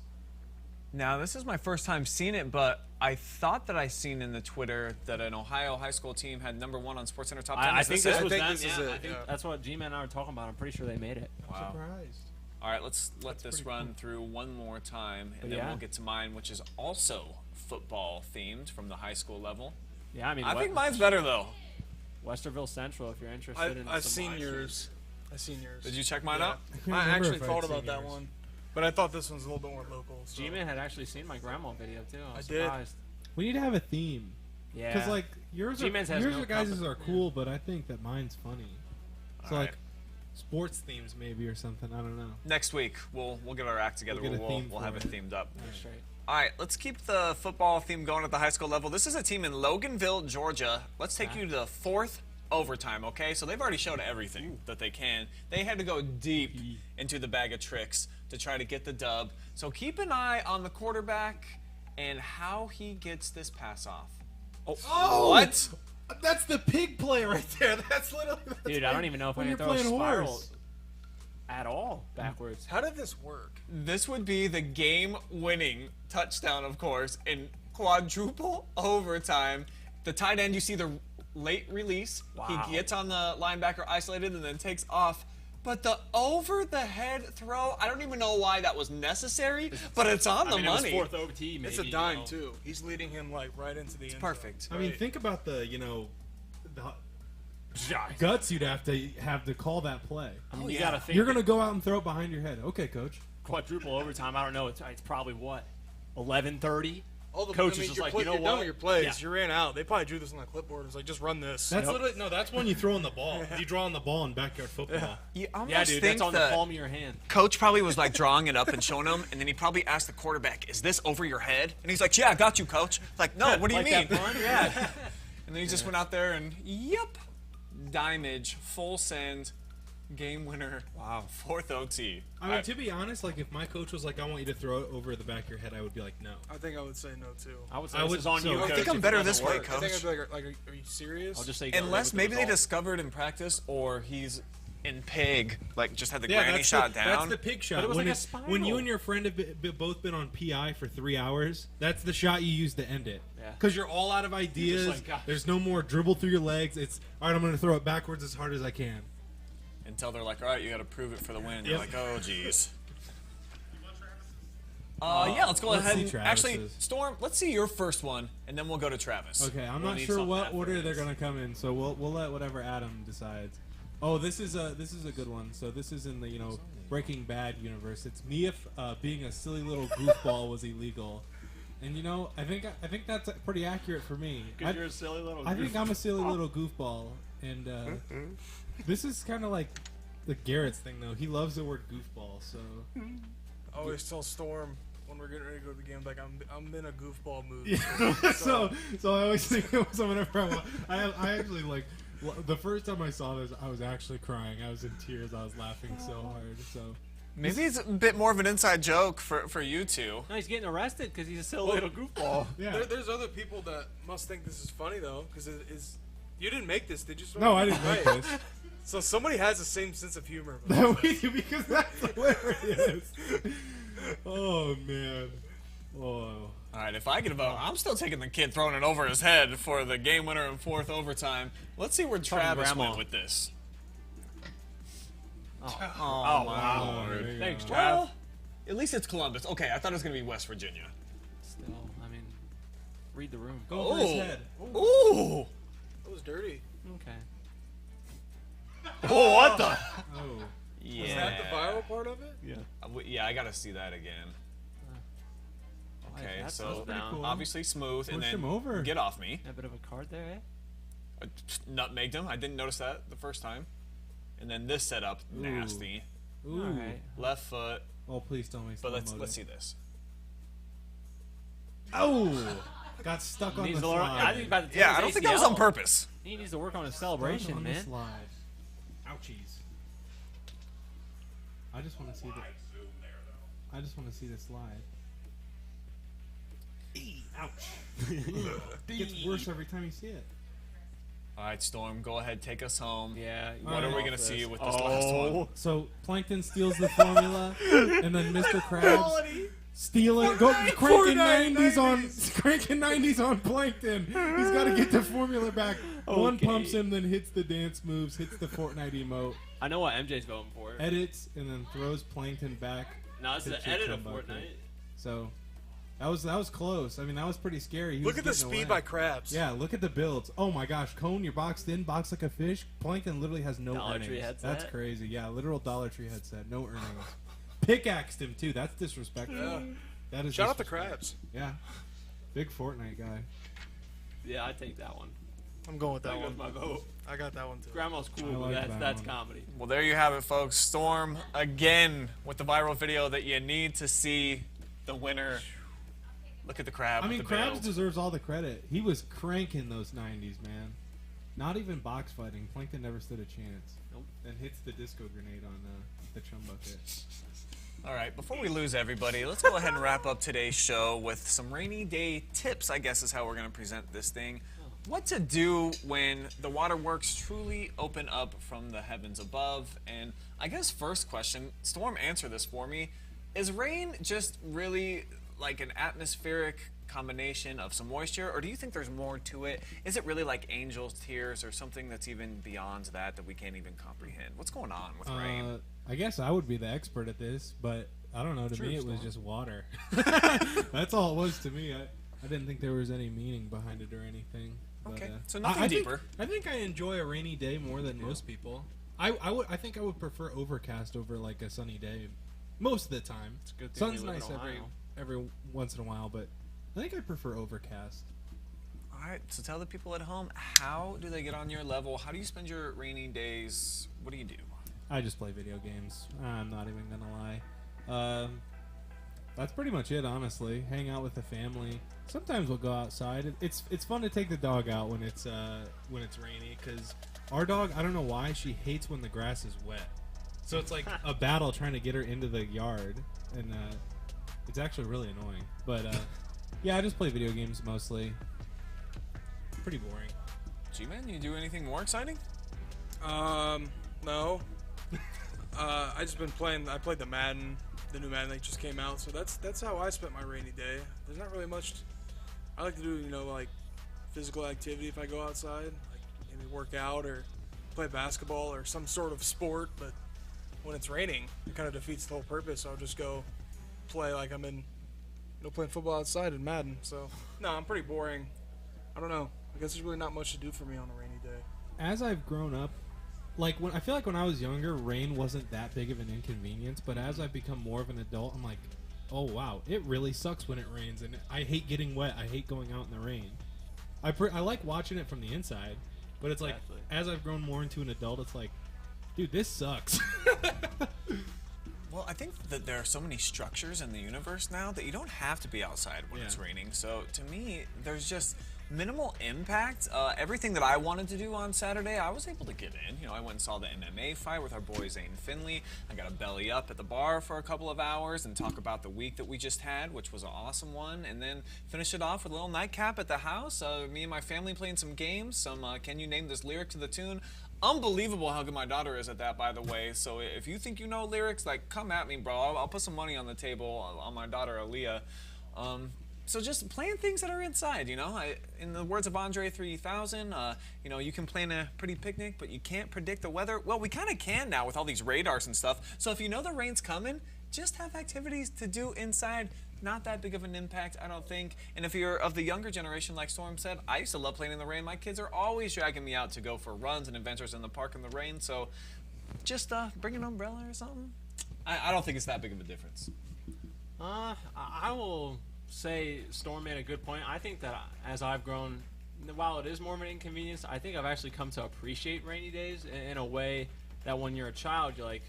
Now, this is my first time seeing it, but I thought that I seen in the Twitter that an Ohio high school team had #1 on SportsCenter Top 10. I Is think this this it? was I think them. this is yeah, it, I think yeah. that's what G-Man and I were talking about. I'm pretty sure they made it. Wow. Surprised. All right, let's let this run through one more time, and then yeah. we'll get to mine, which is also football themed from the high school level. Yeah, I mean, I think mine's better though. Westerville Central, if you're interested in I've some seen live yours. I've seen yours. Did you check mine Yeah. out? can't I remember actually if I'd thought seen about that yours. one, but I thought this one's a little bit more local. So. G-Man had actually seen my grandma video too. I was I did. surprised. We need to have a theme. Yeah. Because, like, yours G-Man's has no guys company. are cool, but I think that mine's funny. So, All like, right. sports themes maybe or something. I don't know. Next week, we'll get our act together. We'll get a theme We'll for have it it. themed up. Straight. All right, let's keep the football theme going at the high school level. This is a team in Loganville, Georgia. Let's take you to the 4th overtime, okay? So they've already showed everything that they can. They had to go deep into the bag of tricks to try to get the dub. So keep an eye on the quarterback and how he gets this pass off. Oh! What? That's the pig play right there. That's literally. Dude, I don't even know if I when can you're throw a playing spiral horse. at all backwards. How did this work? This would be the game-winning touchdown, of course, in quadruple overtime. The tight end, you see the late release. Wow. He gets on the linebacker isolated and then takes off. But the over-the-head throw, I don't even know why that was necessary, but it's on the money. It was 4th OT, maybe. It's a dime too. He's leading him like right into the end zone. Perfect. I mean, think about the guts you'd have to call that play. I mean, you gotta think. You're gonna go out and throw it behind your head. Okay, coach. quadruple overtime. I don't know. It's probably what 11:30. All the Coach I mean, is just you're like, play- you know you're done what? with your plays. Yeah. You ran out. They probably drew this on the clipboard. It was like, just run this. That's literally that's when you throw in the ball. You draw on the ball in backyard football. You almost Yeah, dude, think that's on the that palm of your hand. Coach probably was like drawing it up and showing him, and then he probably asked the quarterback, "Is this over your head?" And he's like, "Yeah, I got you, coach." Like, no, what do you Like mean? that run? Yeah. And then he just went out there and, yep, dimage, full send, game winner. Wow, 4th OT. I mean, to be honest, like if my coach was like, "I want you to throw it over the back of your head," I would be like, "No." I think I would say no too. I would say I this would- is on so- you, I coach. think I'm if it better doesn't this way, work. I think Coach. I'd be like, are you serious? I'll just say you gotta Unless live with the maybe they result. discovered in practice, or he's in pig, like just had the Yeah, granny that's shot the, down. That's the pig shot. it was when, like a when you spiral. and your friend have both been on PI for 3 hours, that's the shot you use to end it. Yeah. Because you're all out of ideas. like, gosh. There's no more dribble through your legs. It's all right. I'm going to throw it backwards as hard as I can. Until they're like, all right, you got to prove it for the win. You're Yep. like, oh, geez. Yeah, let's go let's ahead see and Travis's. actually, Storm, let's see your first one, and then we'll go to Travis. Okay, I'm We'll not need sure something what after order they're this. going to come in, so we'll let whatever Adam decides. Oh, this is a good one. So this is in the Breaking Bad universe. It's me if being a silly little goofball was illegal, and I think that's pretty accurate for me. Because you're a silly little I think goof. I'm a silly little goofball, and this is kind of like the Garrett's thing, though. He loves the word goofball, so I always tell Storm when we're getting ready to go to the game, like I'm in a goofball mood. so I always think it was whenever I actually like the first time I saw this, I was actually crying. I was in tears. I was laughing so hard. So Maybe it's a bit more of an inside joke for you two. No, he's getting arrested because he's a silly little goofball. yeah. There's other people that must think this is funny though, because you didn't make this, did you? Storm? No, I didn't make Right. this. So somebody has the same sense of humor. That we do because that's hilarious. Oh man. Oh. All right, if I get a vote, I'm still taking the kid throwing it over his head for the game winner in 4th overtime. Let's see where Travis grandma. went with this. Oh, Oh, wow. there you Thanks, go. Trav. Well, at least it's Columbus. Okay, I thought it was going to be West Virginia. Still, I mean, read the room. Go over his head. Ooh. That was dirty. Okay. Oh, what the? Oh. Yeah. Is that the viral part of it? Yeah, I got to see that again. Okay, That's so pretty cool. obviously smooth, and Push then him over. get off me. A bit of a card there, eh? Nutmegged him. I didn't notice that the first time. And then this setup, nasty. Ooh. All right. Left foot. Oh, please tell me. But let's slow-moed it. see this. Oh, got stuck on the Needs to learn- I slide. think about the Yeah, I don't think that was on ACL. purpose. He needs to work on his Stuck celebration, on the man. slide. Ouchies. I just want to see the. I just want to see the slide. Ouch. Gets worse every time you see it. All right, Storm, go ahead, take us home. Yeah. What are we gonna see with this last one? So Plankton steals the formula, and then Mr. Krabs stealing, cranking 90s on Plankton. He's got to get the formula back. One Okay. pumps him, then hits the dance moves, hits the Fortnite emote, I know what MJ's voting for. edits, and then throws Plankton back. No, it's to the Chick edit of Chumbucket. Fortnite. So that was close. I mean, that was pretty scary. He Look was at the getting speed away. by Krabs. Yeah, look at the builds. Oh my gosh, Cone, you're boxed in, boxed like a fish. Plankton literally has no Dollar earnings. Tree headset? That's crazy. Yeah, literal Dollar Tree headset, no earnings. Pickaxed him too. That's disrespectful. Yeah. That is. Shout out to disrespectful. Krabs. Yeah, big Fortnite guy. Yeah, I'd take that one. I'm going with that That goes one. my vote. I got that one too. Grandma's I cool, like but that that's one. comedy. Well, there you have it, folks. Storm again with the viral video that you need to see. The winner. Look at the crab. I mean, with the Krabs build. deserves all the credit. He was cranking those 90s, man. Not even box fighting. Plankton never stood a chance. Nope. And hits the disco grenade on the chum bucket. All right, before we lose everybody, let's go ahead and wrap up today's show with some rainy day tips, I guess is how we're going to present this thing. What to do when the waterworks truly open up from the heavens above. And I guess first question, Storm, answer this for me. Is rain just really like an atmospheric combination of some moisture, or do you think there's more to it? Is it really like angel's tears or something that's even beyond that we can't even comprehend? What's going on with rain? I guess I would be the expert at this, but I don't know. To me, it was just water. That's all it was to me. I didn't think there was any meaning behind it or anything. But, Okay, so nothing I deeper. I think I enjoy a rainy day more than most people. I think I would prefer overcast over like a sunny day most of the time. It's a good thing Sun's we live in nice Ohio. every once in a while, but I think I prefer overcast. All right, so tell the people at home, how do they get on your level? How do you spend your rainy days? What do you do? I just play video games. I'm not even gonna lie. That's pretty much it, honestly. Hang out with the family. Sometimes we'll go outside. It's fun to take the dog out when it's rainy, because our dog, I don't know why, she hates when the grass is wet. So it's like a battle trying to get her into the yard, and it's actually really annoying. But yeah, I just play video games mostly. Pretty boring. G-Man, you do anything more exciting? No. I just been playing. I played the new Madden that just came out. So that's how I spent my rainy day. There's not really much. I like to do, like physical activity if I go outside, like maybe work out or play basketball or some sort of sport. But when it's raining, it kind of defeats the whole purpose. I'll just go play like I'm in, playing football outside in Madden. So no, I'm pretty boring. I don't know. I guess there's really not much to do for me on a rainy day. As I've grown up, I feel like when I was younger, rain wasn't that big of an inconvenience. But as I've become more of an adult, I'm like, oh wow, it really sucks when it rains, and I hate getting wet. I hate going out in the rain. I like watching it from the inside, but it's like Exactly. as I've grown more into an adult, it's like, dude, this sucks. Well, I think that there are so many structures in the universe now that you don't have to be outside when it's Yeah. raining. So to me, there's just minimal impact. Everything that I wanted to do on Saturday, I was able to get in. I went and saw the MMA fight with our boy Zane Finley. I got a belly up at the bar for a couple of hours and talk about the week that we just had, which was an awesome one. And then finish it off with a little nightcap at the house. Me and my family playing some games. Some Can You Name This Lyric to the tune? Unbelievable how good my daughter is at that, by the way. So if you think you know lyrics, come at me, bro. I'll put some money on the table on my daughter, Aaliyah. So just playing things that are inside, in the words of Andre 3000, you can plan a pretty picnic, but you can't predict the weather. Well, we kind of can now with all these radars and stuff. So if you know the rain's coming, just have activities to do inside. Not that big of an impact, I don't think. And if you're of the younger generation, like Storm said, I used to love playing in the rain. My kids are always dragging me out to go for runs and adventures in the park in the rain. So just bring an umbrella or something. I don't think it's that big of a difference. I will say Storm made a good point. I think that as I've grown, while it is more of an inconvenience, I think I've actually come to appreciate rainy days in a way that when you're a child, you're like,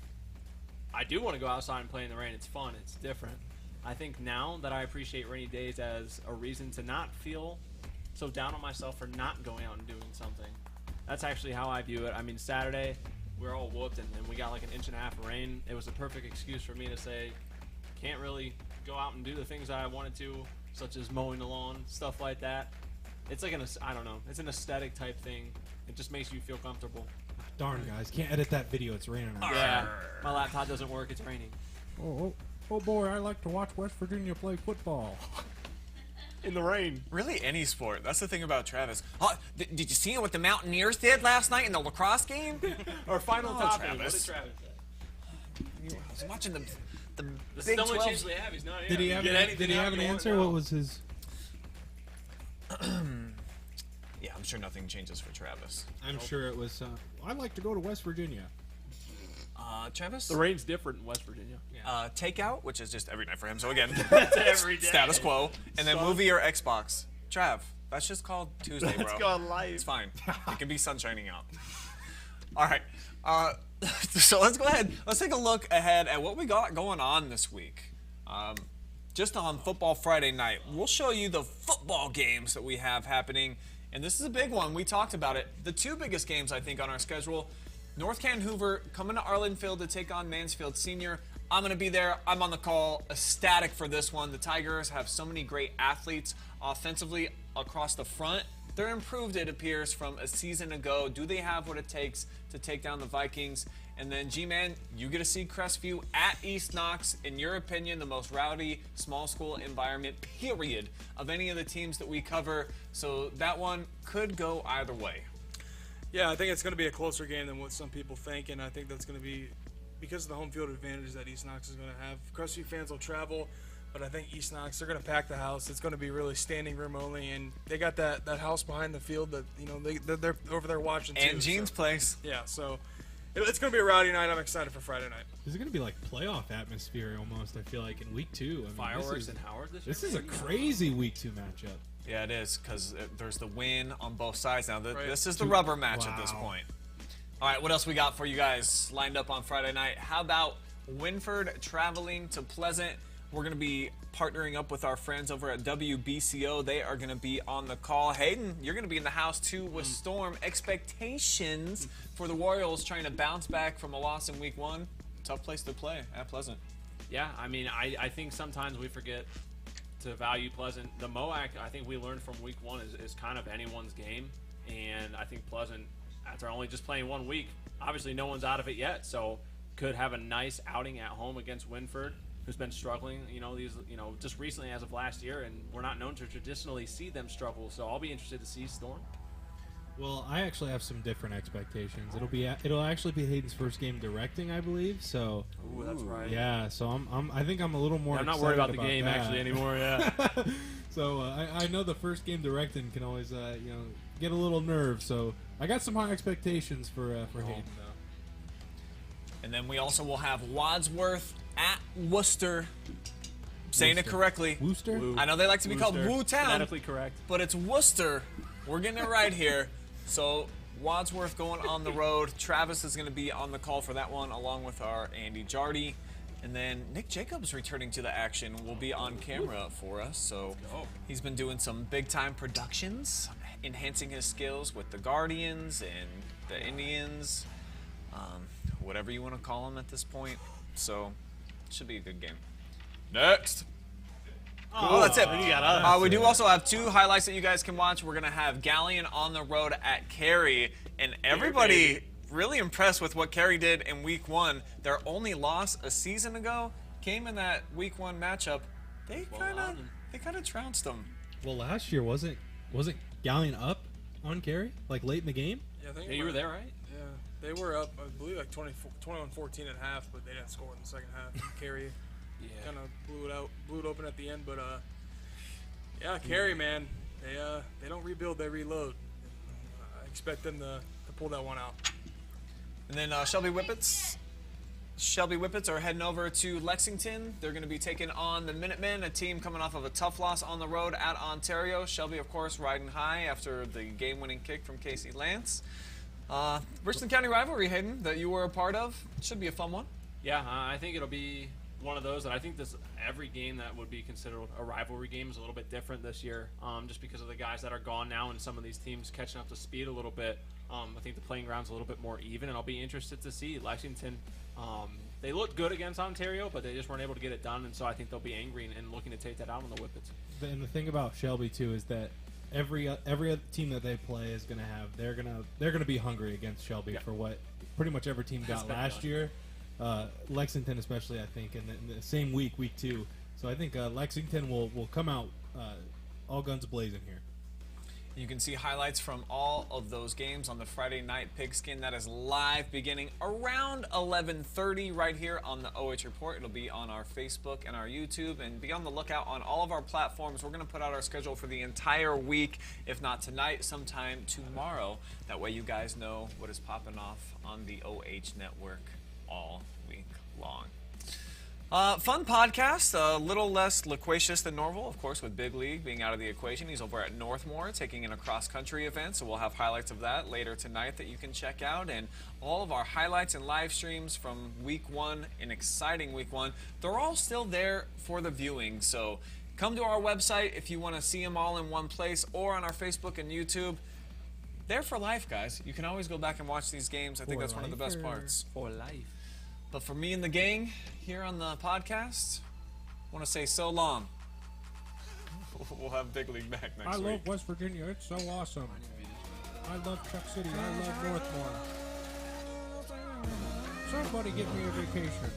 I do want to go outside and play in the rain. It's fun. It's different. I think now that I appreciate rainy days as a reason to not feel so down on myself for not going out and doing something. That's actually how I view it. I mean, Saturday, we were all whooped, and we got like an inch and a half of rain. It was a perfect excuse for me to say, can't really go out and do the things that I wanted to, such as mowing the lawn, stuff like that. It's like I don't know. It's an aesthetic type thing. It just makes you feel comfortable. Darn, guys, can't edit that video. It's raining. Yeah, my laptop doesn't work. It's raining. Oh boy, I like to watch West Virginia play football. In the rain. Really, any sport. That's the thing about Travis. Oh, did you see what the Mountaineers did last night in the lacrosse game? Our final topic. Travis. What did Travis say? I was watching the This Big is the only 12. chance we have. He's not here. Did he have an answer? What was his? Yeah, I'm sure nothing changes for Travis. I'm sure it was. I'd like to go to West Virginia. Travis? The rain's different in West Virginia. Takeout, which is just every night for him. So again, Every day. status quo. And then movie or Xbox. Trav, that's just called Tuesday, bro. That's called life. It's fine. It can be sun shining out. All right. So let's go ahead. Let's take a look ahead at what we got going on this week. Just on Football Friday night, we'll show you the football games that we have happening. And this is a big one. We talked about it. The two biggest games, I think, on our schedule. North Canton Hoover coming to Arlenfield to take on Mansfield Senior. I'm going to be there. I'm on the call. Ecstatic for this one. The Tigers have so many great athletes offensively across the front. They're improved, it appears, from a season ago. Do they have what it takes to take down the Vikings? And then, G-Man, you get to see Crestview at East Knox. In your opinion, the most rowdy small school environment, period, of any of the teams that we cover. So that one could go either way. Yeah, I think it's going to be a closer game than what some people think, and I think that's going to be because of the home field advantage that East Knox is going to have. Crestview fans will travel, but I think East Knox, they're going to pack the house. It's going to be really standing room only, and they got that house behind the field that, you know, they're over there watching too. And Gene's place. Yeah, so it's going to be a rowdy night. I'm excited for Friday night. This is going to be like playoff atmosphere almost, I feel like, in week 2. I mean, Fireworks in Howard this year. This is a crazy week 2 matchup. Yeah, it is, because there's the win on both sides now. Right. This is the rubber match at this Wow. point. All right, what else we got for you guys lined up on Friday night? How about Winford traveling to Pleasant? We're going to be partnering up with our friends over at WBCO. They are going to be on the call. Hayden, you're going to be in the house too with Storm. Expectations for the Royals trying to bounce back from a loss in week 1. Tough place to play at Pleasant. Yeah, I mean, I think sometimes we forget to value Pleasant. The MOAC, I think we learned from week 1 is kind of anyone's game. And I think Pleasant, after only just playing 1 week, obviously no one's out of it yet. So could have a nice outing at home against Winford, who's been struggling, just recently as of last year, and we're not known to traditionally see them struggle. So I'll be interested to see Storm. Well, I actually have some different expectations. It'll actually be Hayden's first game directing, I believe. So Ooh, that's right. yeah, so I think I'm a little more. I'm not excited worried about the game that. actually anymore. Yeah. So I know the first game directing can always get a little nerve. So I got some high expectations for Hayden though. And then we also will have Wadsworth at Worcester. Saying it correctly. Worcester? I know they like to be called Worcester. Woo Town, Phonetically correct. but it's Worcester. We're getting it right here. So Wadsworth going on the road. Travis is going to be on the call for that one, along with our Andy Jardy. And then Nick Jacobs returning to the action will be on camera for us. So he's been doing some big-time productions, enhancing his skills with the Guardians and the Indians, whatever you want to call them at this point. So it should be a good game. Next. Oh, that's it. We do also have 2 highlights that you guys can watch. We're going to have Galleon on the road at Cary, and everybody really impressed with what Cary did in week 1. Their only loss a season ago came in that week 1 matchup. They kind of trounced them. Well, last year wasn't Galleon up on Cary like late in the game? Yeah, I think Yeah, you were there, right? Yeah, they were up, I believe, like 21-14 at half, but they didn't score in the second half. Cary kind of blew it open at the end, but yeah, Cary, man, they don't rebuild, they reload. I expect them to pull that one out. And then Shelby Whippets are heading over to Lexington. They're going to be taking on the Minutemen, a team coming off of a tough loss on the road at Ontario. Shelby, of course, riding high after the game-winning kick from Casey Lance. Richland County rivalry, Hayden, that you were a part of. Should be a fun one. Yeah, I think it'll be one of those that I think every game that would be considered a rivalry game is a little bit different this year, just because of the guys that are gone now and some of these teams catching up to speed a little bit. I think the playing ground's a little bit more even, and I'll be interested to see Lexington. They looked good against Ontario, but they just weren't able to get it done, and so I think they'll be angry and looking to take that out on the Whippets. And the thing about Shelby too is that every other team that they play is gonna have they're gonna be hungry against Shelby for what pretty much every team got last year. Lexington especially, I think, in the same week 2. So I think Lexington will come out all guns blazing here. You can see highlights from all of those games on the Friday Night Pigskin. That is live beginning around 11:30 right here on the OH Report. It'll be on our Facebook and our YouTube, and be on the lookout on all of our platforms. We're going to put out our schedule for the entire week, if not tonight, sometime tomorrow. That way you guys know what is popping off on the OH Network all week long. Fun podcast, a little less loquacious than normal, of course, with Big League being out of the equation. He's over at Northmore taking in a cross-country event, so we'll have highlights of that later tonight that you can check out. And all of our highlights and live streams from week 1, an exciting week 1, they're all still there for the viewing. So come to our website if you want to see them all in one place, or on our Facebook and YouTube. They're for life, guys. You can always go back and watch these games. I think that's one of the best parts. For life. But for me and the gang here on the podcast, I want to say so long. We'll have Big League back next week. I love West Virginia. It's so awesome. I love Chuck City. I love Northmore. Somebody get me a vacation.